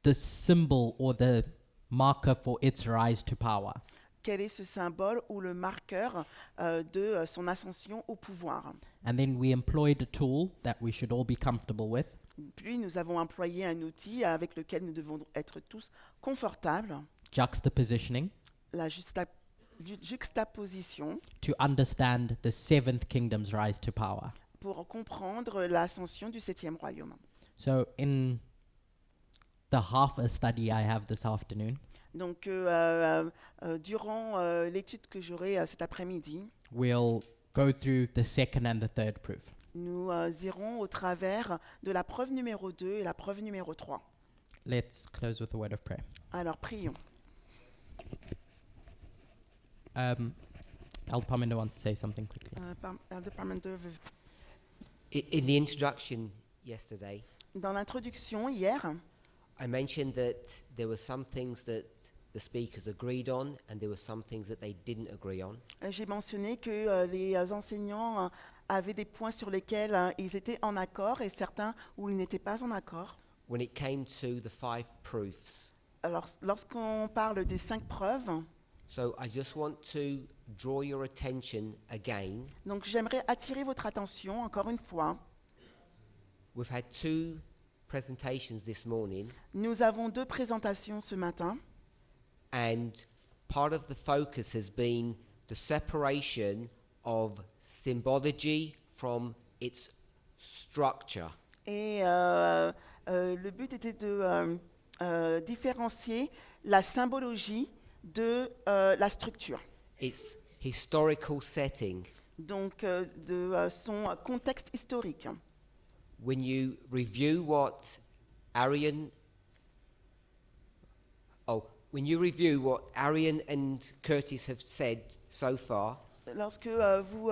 [SPEAKER 1] the symbol or the marker for its rise to power?
[SPEAKER 2] Quel est ce symbole ou le marqueur de son ascension au pouvoir?
[SPEAKER 1] And then we employed a tool that we should all be comfortable with,
[SPEAKER 2] Puis nous avons employé un outil avec lequel nous devons être tous confortables,
[SPEAKER 1] juxtapositioning,
[SPEAKER 2] la juxtaposition,
[SPEAKER 1] to understand the seventh kingdom's rise to power.
[SPEAKER 2] pour comprendre l'ascension du septième royaume.
[SPEAKER 1] So in the half a study I have this afternoon,
[SPEAKER 2] Donc, durant l'étude que j'aurai cet après-midi,
[SPEAKER 1] we'll go through the second and the third proof.
[SPEAKER 2] nous irons au travers de la preuve numéro 2 et la preuve numéro 3.
[SPEAKER 1] Let's close with a word of prayer.
[SPEAKER 2] Alors, prions.
[SPEAKER 1] Al Parminder wants to say something quickly.
[SPEAKER 2] Elder Parmenter veut-
[SPEAKER 3] In the introduction yesterday,
[SPEAKER 2] Dans l'introduction, hier,
[SPEAKER 3] I mentioned that there were some things that the speakers agreed on and there were some things that they didn't agree on.
[SPEAKER 2] j'ai mentionné que les enseignants avaient des points sur lesquels ils étaient en accord et certains où ils n'étaient pas en accord.
[SPEAKER 3] When it came to the 5 proofs.
[SPEAKER 2] Alors, lorsqu'on parle des 5 preuves,
[SPEAKER 3] So I just want to draw your attention again.
[SPEAKER 2] donc j'aimerais attirer votre attention encore une fois.
[SPEAKER 3] We've had 2 presentations this morning,
[SPEAKER 2] Nous avons 2 présentations ce matin.
[SPEAKER 3] and part of the focus has been the separation of symbology from its structure.
[SPEAKER 2] Et le but était de différencier la symbologie de la structure,
[SPEAKER 3] Its historical setting.
[SPEAKER 2] donc de son contexte historique.
[SPEAKER 3] When you review what Arian and Curtis have said so far,
[SPEAKER 2] Lorsque vous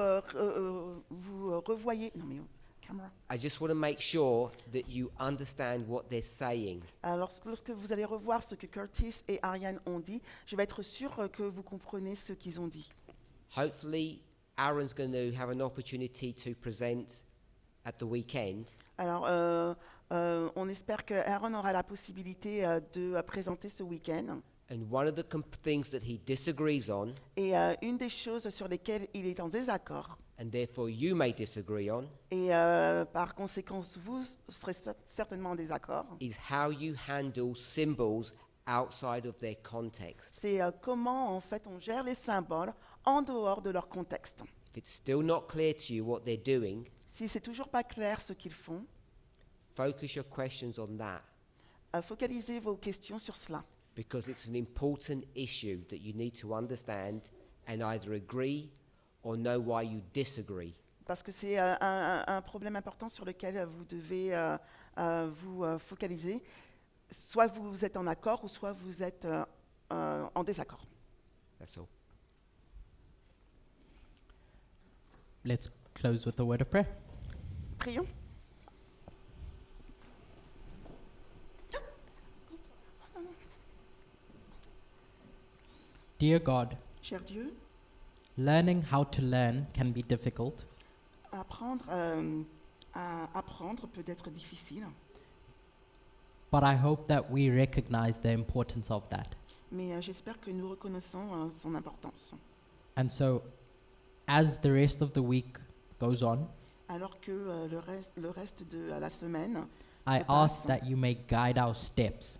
[SPEAKER 2] revoyez... Non mais, camera.
[SPEAKER 3] I just want to make sure that you understand what they're saying.
[SPEAKER 2] Alors, lorsque vous allez revoir ce que Curtis et Ariane ont dit, je vais être sûr que vous comprenez ce qu'ils ont dit.
[SPEAKER 3] Hopefully, Aaron's going to have an opportunity to present at the weekend,
[SPEAKER 2] Alors, on espère que Aaron aura la possibilité de présenter ce week-end.
[SPEAKER 3] and one of the things that he disagrees on,
[SPEAKER 2] Et une des choses sur lesquelles il est en désaccord,
[SPEAKER 3] and therefore you may disagree on,
[SPEAKER 2] et par conséquent vous serez certainement en désaccord,
[SPEAKER 3] is how you handle symbols outside of their context.
[SPEAKER 2] c'est comment en fait on gère les symboles en dehors de leur contexte.
[SPEAKER 3] If it's still not clear to you what they're doing,
[SPEAKER 2] Si c'est toujours pas clair ce qu'ils font,
[SPEAKER 3] focus your questions on that,
[SPEAKER 2] focalisez vos questions sur cela.
[SPEAKER 3] because it's an important issue that you need to understand and either agree or know why you disagree.
[SPEAKER 2] Parce que c'est un problème important sur lequel vous devez vous focaliser. Soit vous êtes en accord ou soit vous êtes en désaccord.
[SPEAKER 3] That's all.
[SPEAKER 1] Let's close with a word of prayer.
[SPEAKER 2] Prions.
[SPEAKER 1] Dear God,
[SPEAKER 2] Cher Dieu,
[SPEAKER 1] learning how to learn can be difficult,
[SPEAKER 2] apprendre à apprendre peut être difficile,
[SPEAKER 1] but I hope that we recognize the importance of that.
[SPEAKER 2] mais j'espère que nous reconnaissons son importance.
[SPEAKER 1] And so, as the rest of the week goes on,
[SPEAKER 2] Alors que le reste de la semaine,
[SPEAKER 1] I
[SPEAKER 2] Je
[SPEAKER 1] ask
[SPEAKER 2] passe.
[SPEAKER 1] that you may guide our steps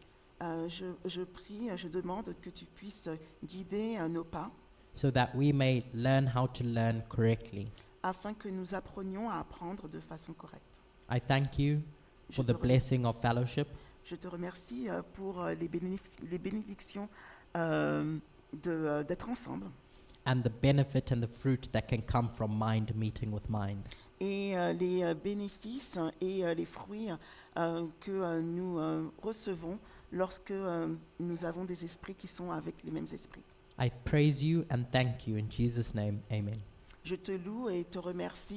[SPEAKER 2] je prie, je demande que tu puisses guider nos pas
[SPEAKER 1] so that we may learn how to learn correctly.
[SPEAKER 2] afin que nous apprenions à apprendre de façon correcte.
[SPEAKER 1] I thank you
[SPEAKER 2] Je
[SPEAKER 1] for
[SPEAKER 2] te
[SPEAKER 1] the blessing of fellowship
[SPEAKER 2] Je te remercie pour les bénédictions d'être ensemble
[SPEAKER 1] and the benefit and the fruit that can come from mind meeting with mind.
[SPEAKER 2] et les bénéfices et les fruits que nous recevons lorsque nous avons des esprits qui sont avec les mêmes esprits.
[SPEAKER 1] I praise you and thank you in Jesus' name. Amen.
[SPEAKER 2] Je te loue et te remercie